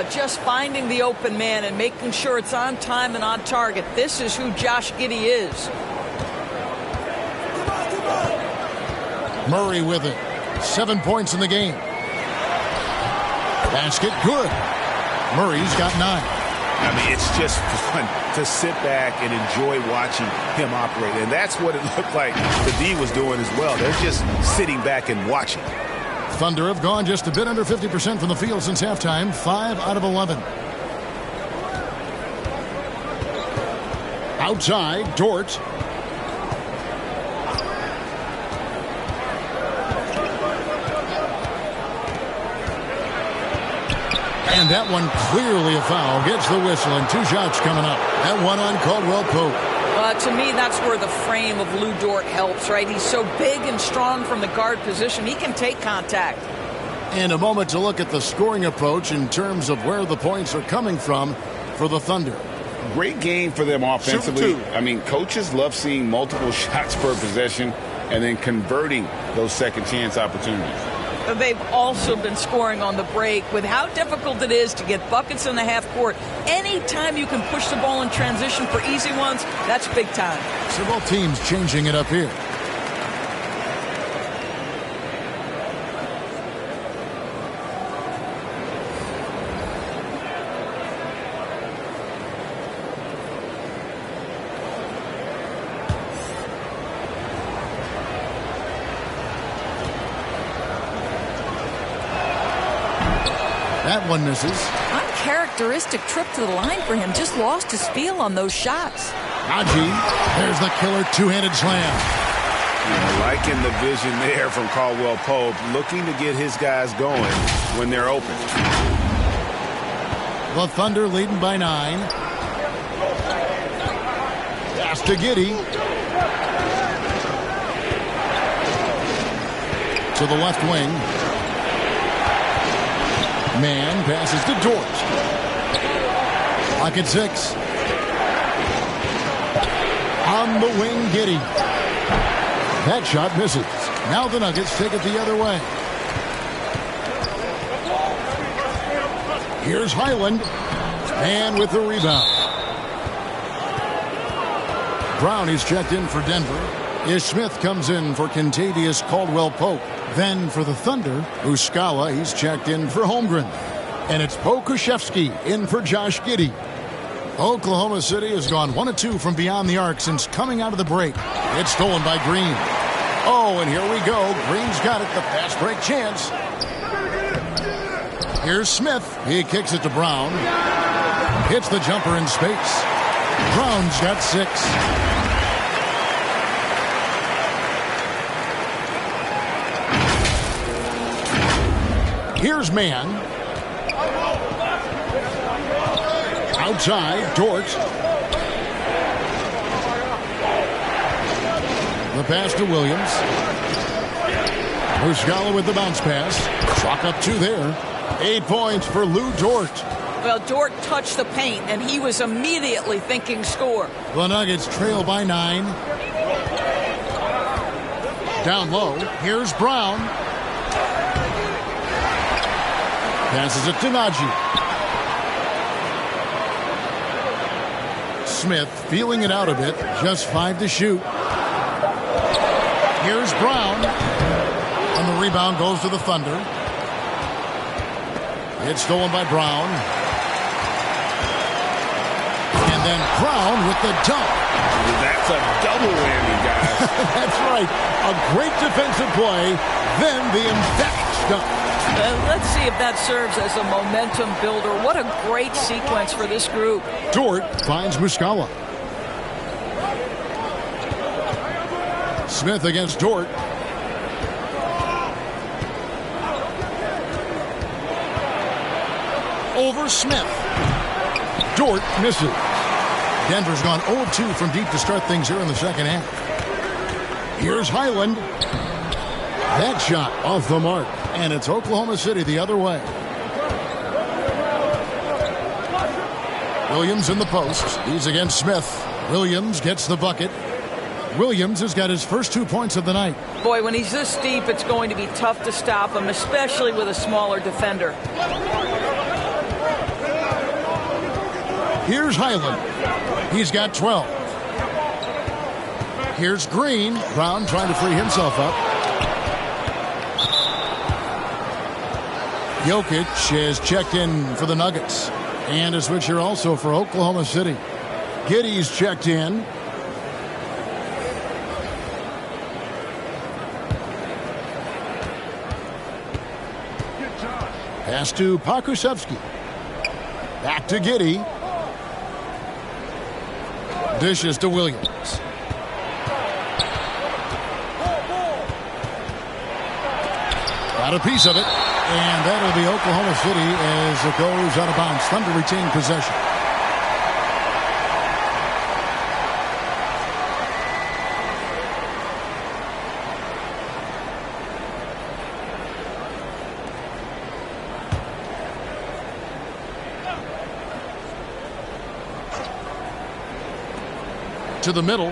Just finding the open man and making sure it's on time and on target. This is who Josh Giddey is. Murray with it. 7 points in the game. Basket good. Murray's got 9. I mean, it's just fun to sit back and enjoy watching him operate. And that's what it looked like the D was doing as well. They're just sitting back and watching. Thunder have gone just a bit under 50% from the field since halftime. 5 out of 11. Outside, Dort. And that one clearly a foul. Gets the whistle and 2 shots coming up. That one on Caldwell Pope. To me, that's where the frame of Lou Dort helps, right? He's so big and strong from the guard position. He can take contact. In a moment to look at the scoring approach in terms of where the points are coming from for the Thunder. Great game for them offensively. I mean, coaches love seeing multiple shots per possession and then converting those second chance opportunities. They've also been scoring on the break. With how difficult it is to get buckets in the half court, anytime you can push the ball in transition for easy ones, that's big time. So both teams changing it up here. That one misses. Uncharacteristic trip to the line for him. Just lost his feel on those shots. Haji, there's the killer two-handed slam. Liking the vision there from Caldwell Pope, looking to get his guys going when they're open. The Thunder leading by 9. Pass to Giddey. To the left wing. Man passes to Dort. Lock at 6. On the wing, Giddey. That shot misses. Now the Nuggets take it the other way. Here's Highland. And with the rebound. Brown is checked in for Denver. Ish Smith comes in for Kentavious Caldwell-Pope. Then for the Thunder, Muscala, he's checked in for Holmgren. And it's Pokusevski in for Josh Giddey. Oklahoma City has gone 1 of 2 from beyond the arc since coming out of the break. It's stolen by Green. Oh, and here we go. Green's got it, the fast break chance. Here's Smith. He kicks it to Brown. Hits the jumper in space. Brown's got 6. Here's Man. Outside, Dort. The pass to Williams. Muscala with the bounce pass. Clock up 2 there. 8 points for Lou Dort. Well, Dort touched the paint, and he was immediately thinking score. The Nuggets trail by 9. Down low. Here's Brown. Passes it to Naji. Smith feeling it out a bit. Just 5 to shoot. Here's Brown. And the rebound goes to the Thunder. It's stolen by Brown. And then Brown with the dunk. That's a double whammy, guys. That's right. A great defensive play. Then the emphatic dunk. Let's see if that serves as a momentum builder. What a great sequence for this group. Dort finds Muscala. Smith against Dort. over Smith. Dort misses. Denver's gone 0-2 from deep to start things here in the second half. Here's Highland. That shot off the mark. And it's Oklahoma City the other way. Williams in the post. He's against Smith. Williams gets the bucket. Williams has got his first 2 points of the night. Boy, when he's this deep, it's going to be tough to stop him, especially with a smaller defender. Here's Highland. He's got 12. Here's Green. Brown trying to free himself up. Jokic is checked in for the Nuggets. And a switch here also for Oklahoma City. Giddey's checked in. Pass to Pokusevski. Back to Giddey. Dishes to Williams. Got a piece of it. And that'll be Oklahoma City as it goes out of bounds. Thunder retain possession. To the middle.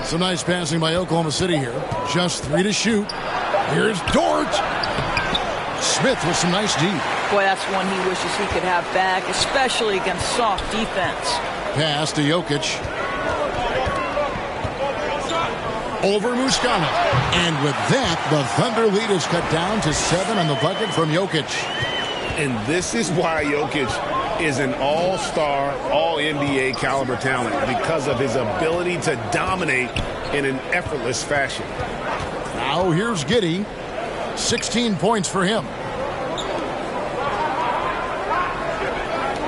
Some nice passing by Oklahoma City here. Just 3 to shoot. Here's Dort. Smith with some nice D. Boy, that's one he wishes he could have back, especially against soft defense. Pass to Jokic. Over Muscala. And with that, the Thunder lead is cut down to 7 on the bucket from Jokic. And this is why Jokic is an all-star, all-NBA caliber talent, because of his ability to dominate in an effortless fashion. Now here's Giddey. 16 points for him.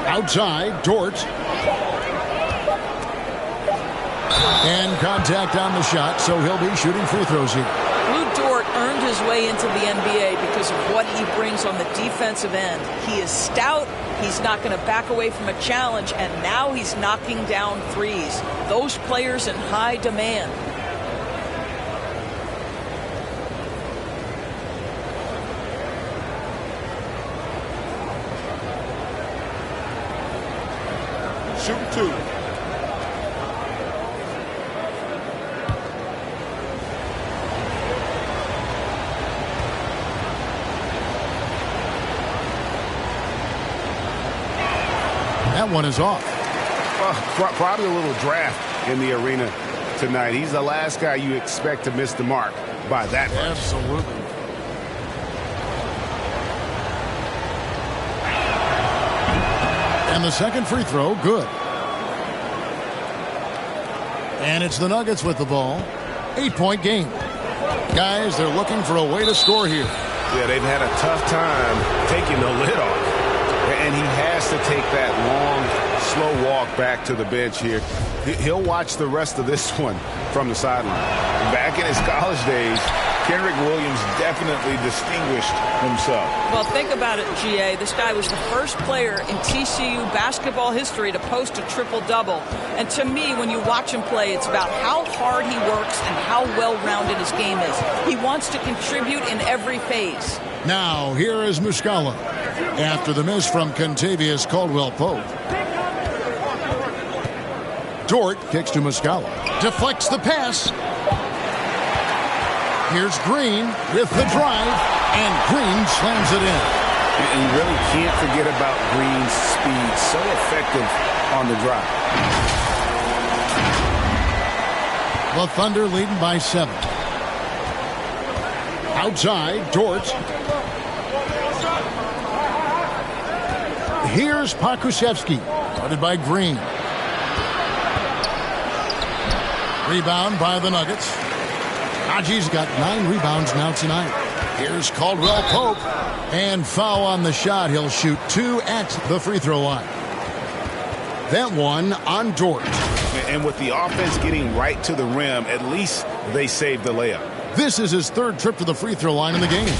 Outside, Dort. And contact on the shot, so he'll be shooting free throws here. Lou Dort earned his way into the NBA because of what he brings on the defensive end. He is stout. He's not going to back away from a challenge, and now he's knocking down threes. Those players in high demand. Shoot 2. That one is off. Probably a little draft in the arena tonight. He's the last guy you expect to miss the mark by that much. Absolutely. And the second free throw, good. And it's the Nuggets with the ball. 8-point game. Guys, they're looking for a way to score here. Yeah, they've had a tough time taking the lid off. And he has to take that long, slow walk back to the bench here. He'll watch the rest of this one from the sideline. Back in his college days, Kenrich Williams definitely distinguished himself. Well, think about it, GA. This guy was the first player in TCU basketball history to post a triple-double. And to me, when you watch him play, it's about how hard he works and how well-rounded his game is. He wants to contribute in every phase. Now, here is Muscala. After the miss from Kentavious Caldwell-Pope. Dort kicks to Muscala. Deflects the pass. Here's Green with the drive, and Green slams it in. And you really can't forget about Green's speed. So effective on the drive. The Thunder leading by 7. Outside, Dort. Here's Pokusevski, guarded by Green. Rebound by the Nuggets. Haji's got 9 rebounds now tonight. Here's Caldwell-Pope. And foul on the shot. He'll shoot 2 at the free throw line. That one on Dort. And with the offense getting right to the rim, at least they saved the layup. This is his 3rd trip to the free throw line in the game.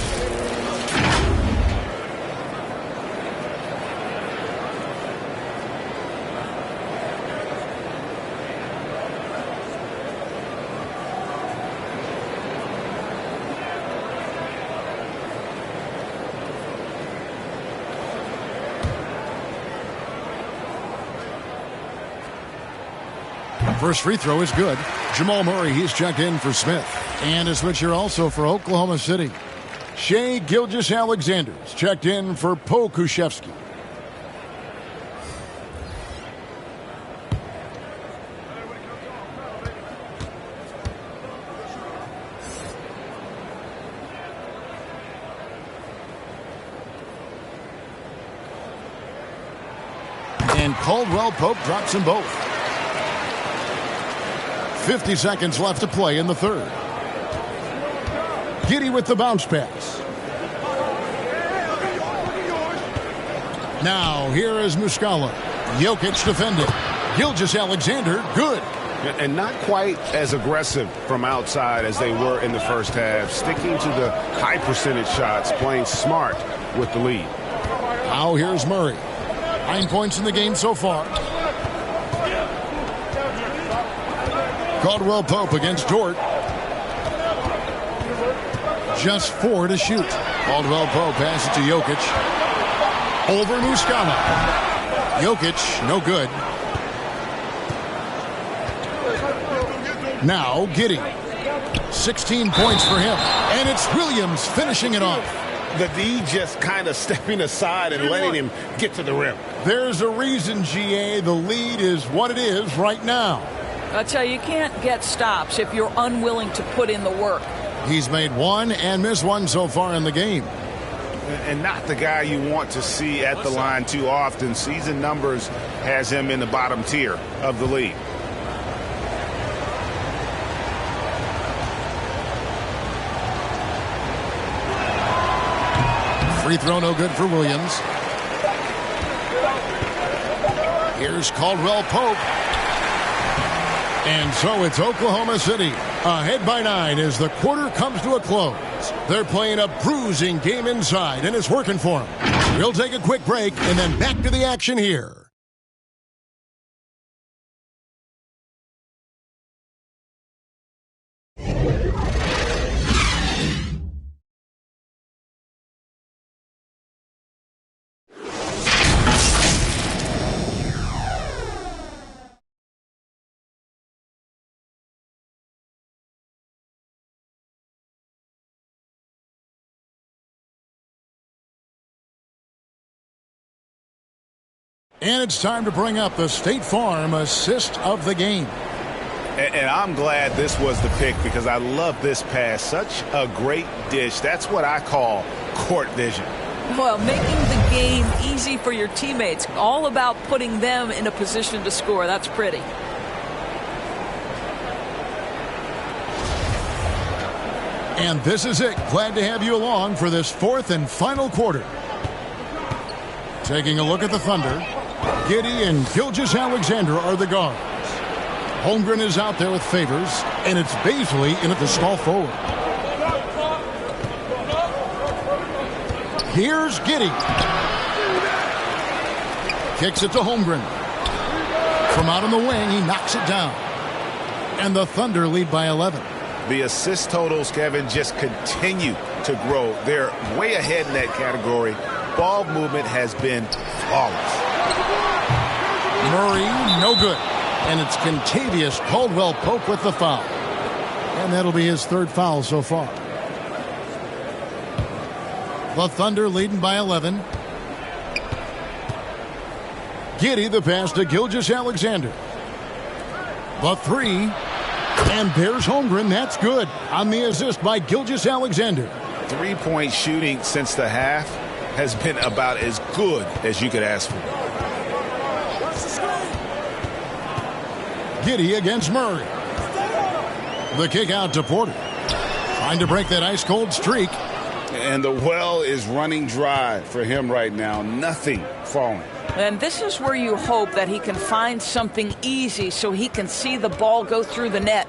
First free throw is good. Jamal Murray, he's checked in for Smith. And a switcher also for Oklahoma City. Shai Gilgeous-Alexander's checked in for Pokusevski. And Caldwell Pope drops them both. 50 seconds left to play in the third. Giddey with the bounce pass. Now here is Muscala. Jokic defending. Gilgeous-Alexander, good. And not quite as aggressive from outside as they were in the first half. Sticking to the high percentage shots, playing smart with the lead. Now here's Murray. 9 points in the game so far. Caldwell Pope against Dort. Just 4 to shoot. Caldwell Pope passes to Jokic. Over Muscala. Jokic, no good. Now Giddey. 16 points for him. And it's Williams finishing it off. The D just kind of stepping aside and letting him get to the rim. There's a reason, GA, the lead is what it is right now. I tell you, you can't get stops if you're unwilling to put in the work. He's made one and missed one so far in the game. And not the guy you want to see at the line too often. Season numbers has him in the bottom tier of the league. Free throw no good for Williams. Here's Caldwell Pope. And so it's Oklahoma City ahead by 9 as the quarter comes to a close. They're playing a bruising game inside, and it's working for them. We'll take a quick break and then back to the action here. And it's time to bring up the State Farm assist of the game. And I'm glad this was the pick because I love this pass. Such a great dish. That's what I call court vision. Well, making the game easy for your teammates. All about putting them in a position to score. That's pretty. And this is it. Glad to have you along for this fourth and final quarter. Taking a look at the Thunder. Giddey and Gilgeous-Alexander are the guards. Holmgren is out there with Favors, and it's Bazley in at the small forward. Here's Giddey. Kicks it to Holmgren. From out on the wing, he knocks it down. And the Thunder lead by 11. The assist totals, Kevin, just continue to grow. They're way ahead in that category. Ball movement has been flawless. Murray, no good. And it's Kentavious Caldwell Pope with the foul. And that'll be his third foul so far. The Thunder leading by 11. Giddey the pass to Gilgeous-Alexander. The three. And there's Holmgren. That's good on the assist by Gilgeous-Alexander. 3-point shooting since the half has been about as good as you could ask for. Giddey against Murray. The kick out to Porter. Trying to break that ice-cold streak. And the well is running dry for him right now. Nothing falling. And this is where you hope that he can find something easy so he can see the ball go through the net.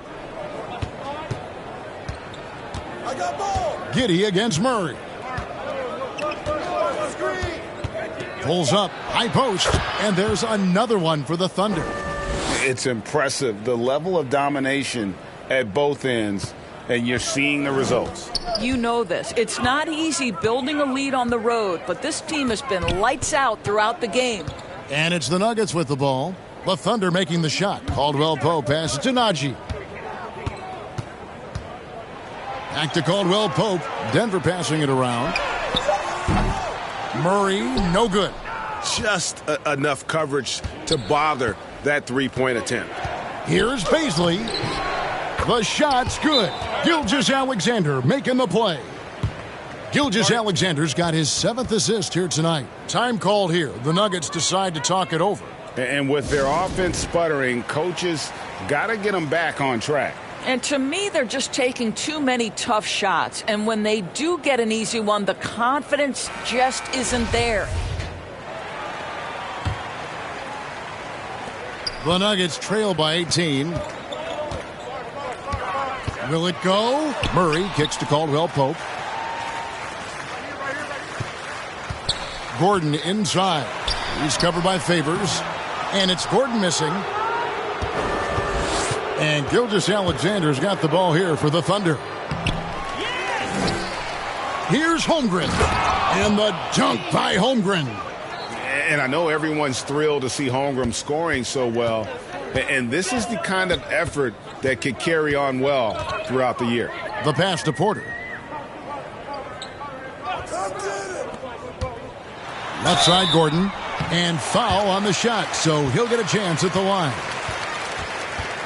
Giddey against Murray. Pulls up, high post, and there's another one for the Thunder. It's impressive, the level of domination at both ends, and you're seeing the results. You know this. It's not easy building a lead on the road, but this team has been lights out throughout the game. And it's the Nuggets with the ball. The Thunder making the shot. Caldwell Pope passes to Najee. Back to Caldwell Pope. Denver passing it around. Murray, no good. Just enough coverage to bother that three-point attempt. Here's Baisley. The shot's good. Gilgeous-Alexander making the play. Gilgeous-Alexander's got his 7th assist here tonight. Time called here. The Nuggets decide to talk it over. And with their offense sputtering, coaches got to get them back on track. And to me, they're just taking too many tough shots. And when they do get an easy one, the confidence just isn't there. The Nuggets trail by 18. Will it go? Murray kicks to Caldwell Pope. Gordon inside. He's covered by Favors. And it's Gordon missing. And Gilgeous-Alexander's got the ball here for the Thunder. Here's Holmgren. And the dunk by Holmgren. And I know everyone's thrilled to see Holmgren scoring so well. And this is the kind of effort that could carry on well throughout the year. The pass to Porter. Left side Gordon. And foul on the shot, so he'll get a chance at the line.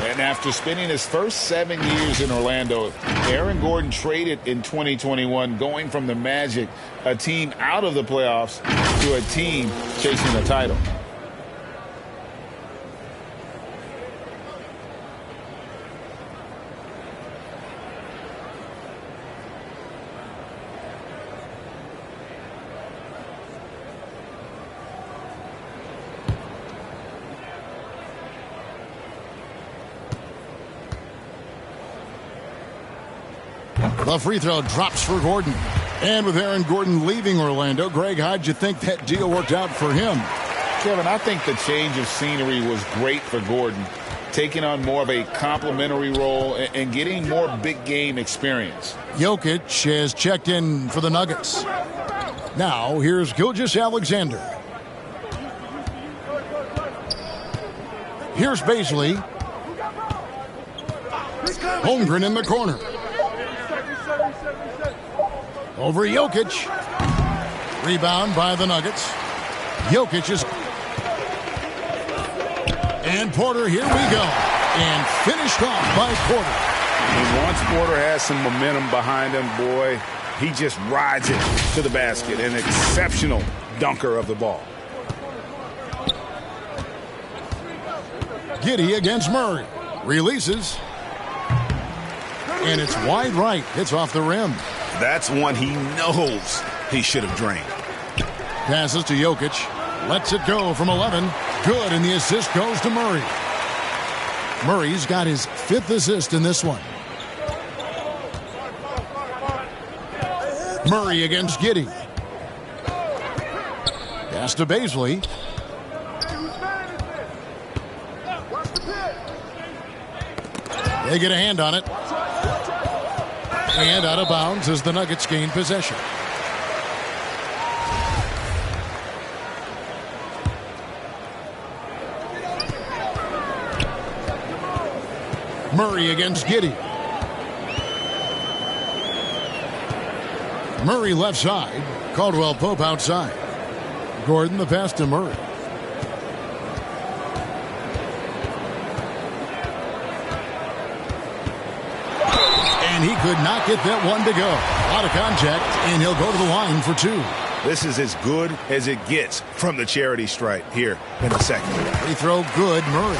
And after spending his first 7 years in Orlando, Aaron Gordon traded in 2021, going from the Magic, a team out of the playoffs, to a team chasing the title. The free throw drops for Gordon. And with Aaron Gordon leaving Orlando, Greg, how'd you think that deal worked out for him? Kevin, I think the change of scenery was great for Gordon, taking on more of a complimentary role and getting more big game experience. Jokic has checked in for the Nuggets. Now, here's Gilgeous-Alexander. Here's Baisley. Holmgren in the corner. Over Jokic. Rebound by the Nuggets. Jokic is... And Porter, here we go. And finished off by Porter. And once Porter has some momentum behind him, boy, he just rides it to the basket. An exceptional dunker of the ball. Giddey against Murray. Releases. And it's wide right. Hits off the rim. That's one he knows he should have drained. Passes to Jokic. Lets it go from 11. Good, and the assist goes to Murray. Murray's got his 5th assist in this one. Murray against Giddey. Pass to Baisley. They get a hand on it. And out of bounds as the Nuggets gain possession. Murray against Giddey. Murray left side. Caldwell Pope outside. Gordon the pass to Murray. And he could not get that one to go. A lot of contact, and he'll go to the line for 2. This is as good as it gets from the charity stripe here in the second. Free throw good, Murray.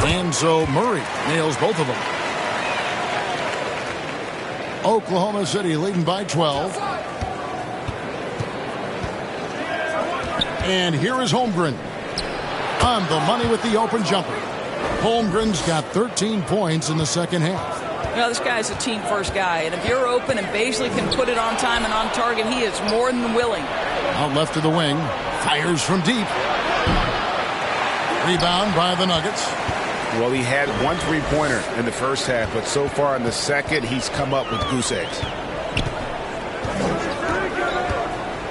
And so Murray nails both of them. Oklahoma City leading by 12. And here is Holmgren. On the money with the open jumper. Holmgren's got 13 points in the second half. You know, this guy's a team-first guy, and if you're open and Baisley can put it on time and on target, he is more than willing. Out left to the wing. Fires from deep. Rebound by the Nuggets. Well, he had 1 3-pointer in the first half, but so far in the second, he's come up with goose eggs.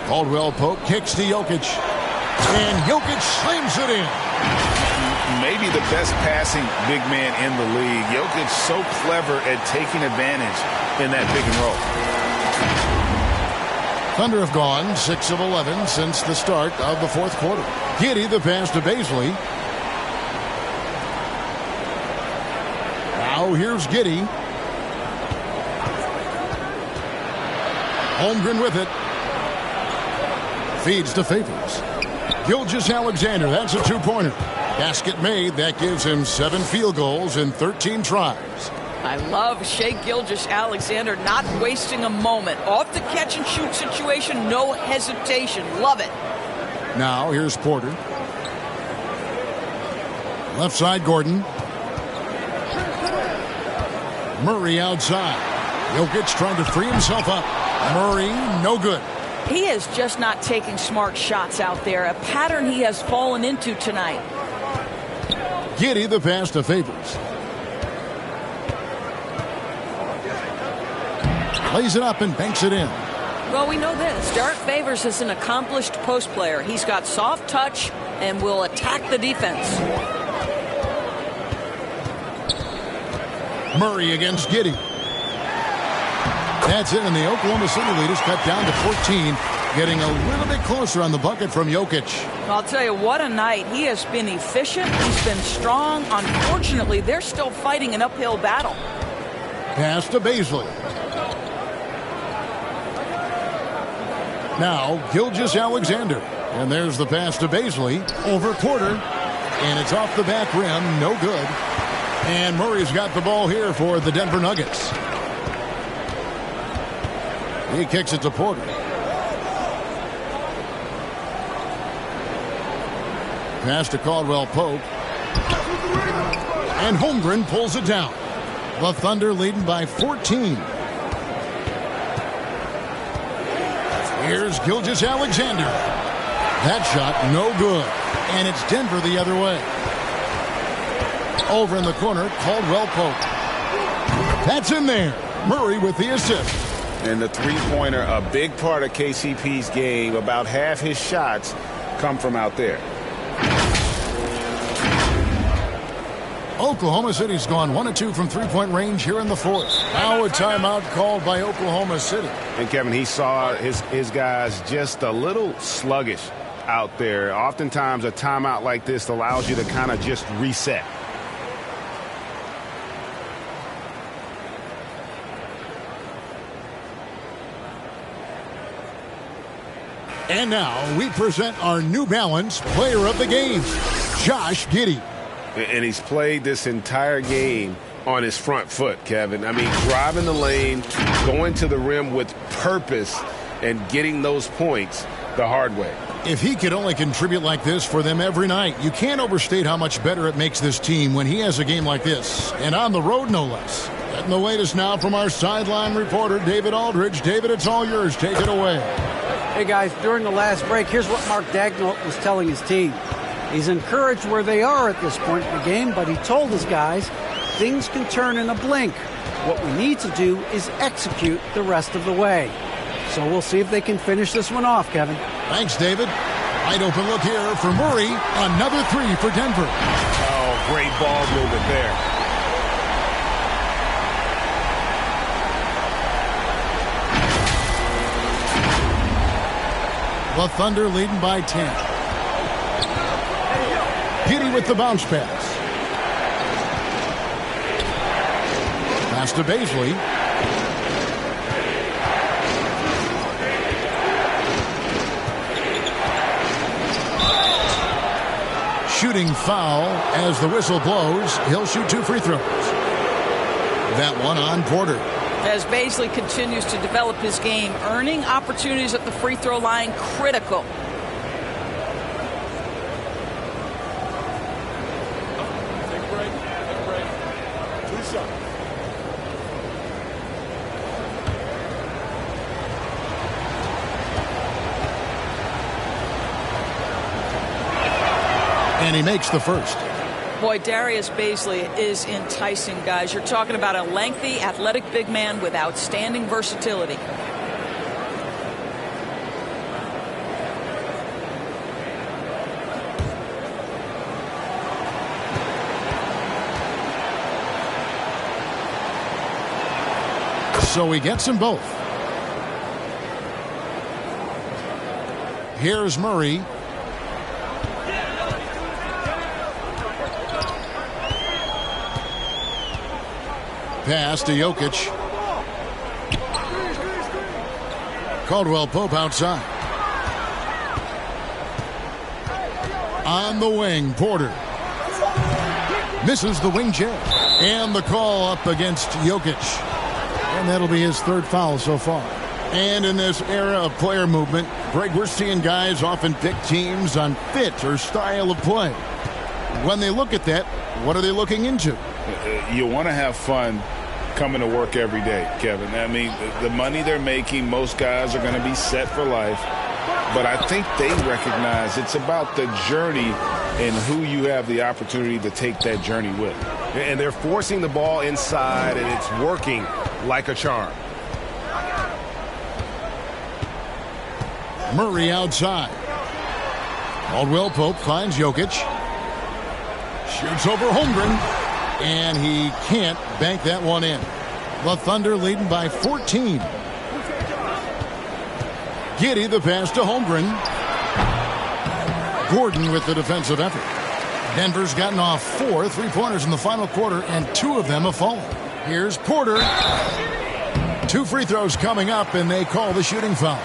Caldwell Pope kicks to Jokic. And Jokic slams it in. Maybe the best passing big man in the league. Jokic so clever at taking advantage in that pick and roll. Thunder have gone 6 of 11 since the start of the fourth quarter. Giddey the pass to Bazley. Now here's Giddey. Holmgren with it. Feeds to Favors. Gilgeous-Alexander, that's a two-pointer. Basket made. That gives him 7 field goals in 13 tries. I love Shai Gilgeous-Alexander not wasting a moment. Off the catch-and-shoot situation, no hesitation. Love it. Now here's Porter. Left side, Gordon. Murray outside. Jokic trying to free himself up. Murray, no good. He is just not taking smart shots out there, a pattern he has fallen into tonight. Giddey the pass to Favors. Lays it up and banks it in. Well, we know this. Derek Favors is an accomplished post player. He's got soft touch and will attack the defense. Murray against Giddey. That's it, and the Oklahoma City lead is cut down to 14, getting a little bit closer on the bucket from Jokic. I'll tell you, what a night. He has been efficient. He's been strong. Unfortunately, they're still fighting an uphill battle. Pass to Bazley. Now, Gilgeous-Alexander. And there's the pass to Bazley over Porter. And it's off the back rim. No good. And Murray's got the ball here for the Denver Nuggets. He kicks it to Porter. Pass to Caldwell Pope. And Holmgren pulls it down. The Thunder leading by 14. Here's Gilgeous-Alexander. That shot no good. And it's Denver the other way. Over in the corner, Caldwell Pope. That's in there. Murray with the assist. And the three-pointer, a big part of KCP's game. About half his shots come from out there. Oklahoma City's gone 1 of 2 from three-point range here in the fourth. Now a timeout called by Oklahoma City. And Kevin, he saw his guys just a little sluggish out there. Oftentimes a timeout like this allows you to kind of just reset. And now we present our New Balance player of the game, Josh Giddey. And he's played this entire game on his front foot, Kevin. I mean, driving the lane, going to the rim with purpose, and getting those points the hard way. If he could only contribute like this for them every night, you can't overstate how much better it makes this team when he has a game like this. And on the road, no less. Getting the latest now from our sideline reporter, David Aldridge. David, it's all yours. Take it away. Hey, guys, during the last break, here's what Mark Daigneault was telling his team. He's encouraged where they are at this point in the game, but he told his guys things can turn in a blink. What we need to do is execute the rest of the way. So we'll see if they can finish this one off, Kevin. Thanks, David. Wide open look here for Murray. Another three for Denver. Oh, great ball movement there. The Thunder leading by 10. Giddey with the bounce pass. Pass to Bazley. Shooting foul as the whistle blows. He'll shoot 2 free throws. That one on Porter. As Bazley continues to develop his game, earning opportunities at the free throw line, critical. Take a break. Take a break. 2 shots. And he makes the first. Boy, Darius Bazley is enticing, guys. You're talking about a lengthy, athletic big man with outstanding versatility. So he gets them both. Here's Murray. Pass to Jokic. Caldwell Pope outside. On the wing, Porter. Misses the wing jab. And the call up against Jokic. And that'll be his third foul so far. And in this era of player movement, Greg, we're seeing guys often pick teams on fit or style of play. When they look at that, what are they looking into? You want to have fun coming to work every day, Kevin. I mean, the money they're making, most guys are going to be set for life. But I think they recognize it's about the journey and who you have the opportunity to take that journey with. And they're forcing the ball inside, and it's working like a charm. Murray outside. Caldwell Pope finds Jokic. Shoots over Holmgren. And he can't bank that one in. The Thunder leading by 14. Giddey the pass to Holmgren. Gordon with the defensive effort. Denver's gotten off 4 3-pointers in the final quarter, and 2 of them have fallen. Here's Porter. 2 free throws coming up, and they call the shooting foul.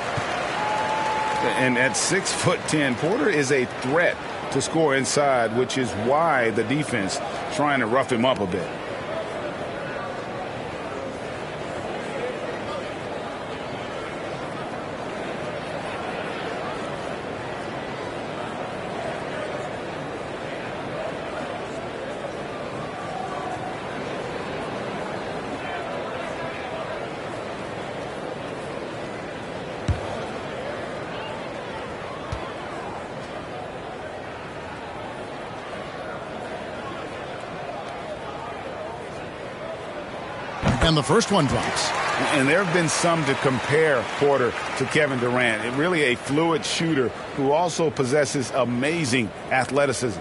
And at 6'10", Porter is a threat to score inside, which is why the defense trying to rough him up a bit. And the first one drops. And there have been some to compare Porter to Kevin Durant. Really a fluid shooter who also possesses amazing athleticism.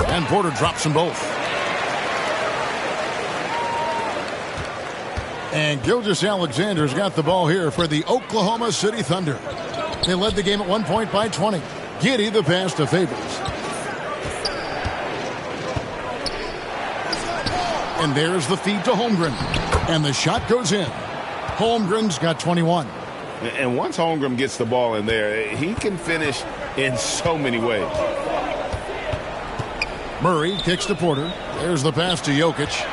And Porter drops them both. And Gilgeous-Alexander's got the ball here for the Oklahoma City Thunder. They led the game at 1 point by 20. Giddey the pass to Favors. And there's the feed to Holmgren. And the shot goes in. Holmgren's got 21. And once Holmgren gets the ball in there, he can finish in so many ways. Murray kicks to Porter. There's the pass to Jokic.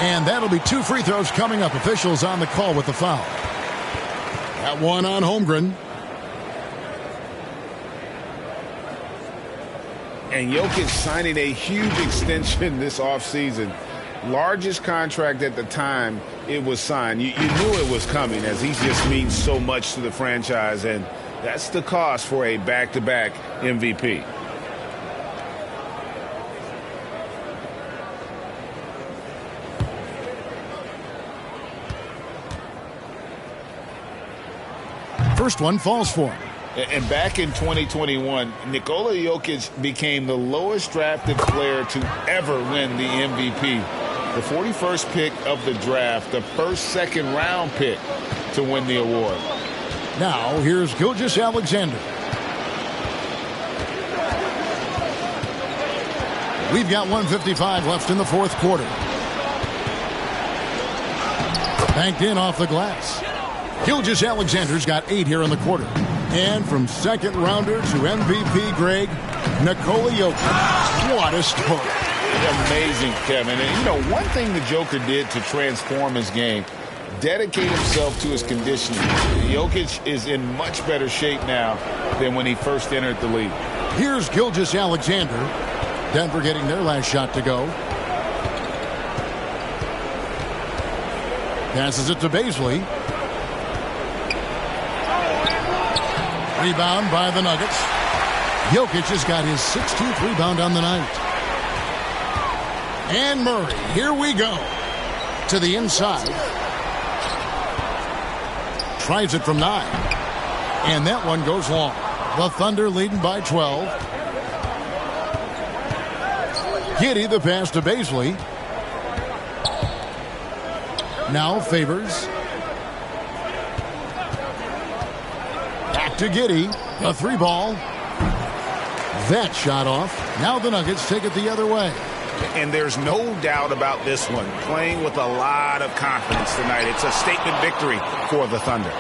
And that'll be 2 free throws coming up. Officials on the call with the foul. That one on Holmgren. And Jokic signing a huge extension this offseason. Largest contract at the time it was signed. You knew it was coming, as he just means so much to the franchise. And that's the cost for a back-to-back MVP. First one falls for him. And back in 2021, Nikola Jokic became the lowest drafted player to ever win the MVP. The 41st pick of the draft, the first second-round pick to win the award. Now, here's Gilgeous-Alexander. We've got 1:55 left in the fourth quarter. Banked in off the glass. Gilgeous-Alexander's got 8 here in the quarter. And from second rounder to MVP, Greg, Nikola Jokic. What a story. Amazing, Kevin. And, you know, one thing the Joker did to transform his game, dedicate himself to his conditioning. Jokic is in much better shape now than when he first entered the league. Here's Gilgeous-Alexander. Denver getting their last shot to go. Passes it to Bazley. Rebound by the Nuggets. Jokic has got his 16th rebound on the night. And Murray, here we go. To the inside. Tries it from 9. And that one goes long. The Thunder leading by 12. Giddey, the pass to Bazley. Now Favors. Back to Giddey. A 3-ball. That shot off. Now the Nuggets take it the other way. And there's no doubt about this one. Playing with a lot of confidence tonight. It's a statement victory for the Thunder.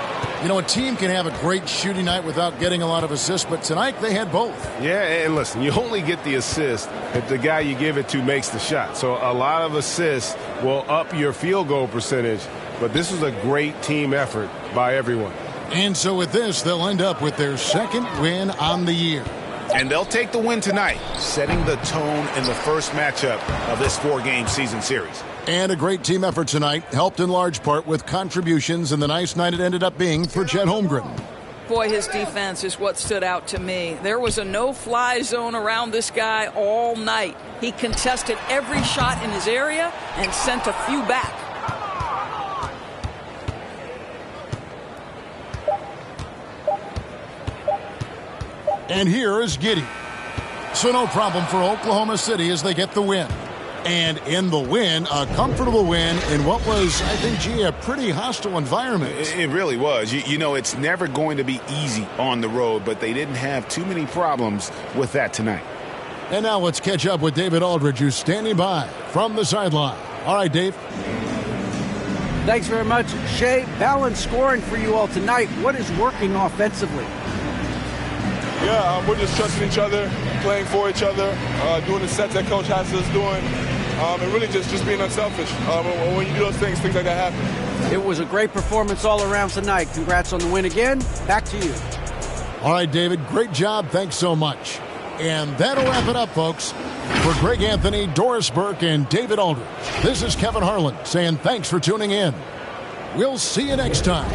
You know, a team can have a great shooting night without getting a lot of assists, but tonight they had both. Yeah, and listen, you only get the assist if the guy you give it to makes the shot. So a lot of assists will up your field goal percentage, but this was a great team effort by everyone. And so with this, they'll end up with their second win on the year. And they'll take the win tonight, setting the tone in the first matchup of this 4-game season series. And a great team effort tonight, helped in large part with contributions in the nice night it ended up being for Chet Holmgren. Boy, his defense is what stood out to me. There was a no-fly zone around this guy all night. He contested every shot in his area and sent a few back. And here is Giddey. So no problem for Oklahoma City as they get the win. And in the win, a comfortable win in what was, I think, a pretty hostile environment. It really was. You know, it's never going to be easy on the road, but they didn't have too many problems with that tonight. And now let's catch up with David Aldridge, who's standing by from the sideline. All right, Dave. Thanks very much, Shea. Balanced scoring for you all tonight. What is working offensively? Yeah, we're just trusting each other, playing for each other, doing the sets that Coach has us doing, and really just being unselfish. When you do those things like that happen. It was a great performance all around tonight. Congrats on the win again. Back to you. All right, David, great job. Thanks so much. And that'll wrap it up, folks. For Greg Anthony, Doris Burke, and David Aldridge, this is Kevin Harlan saying thanks for tuning in. We'll see you next time.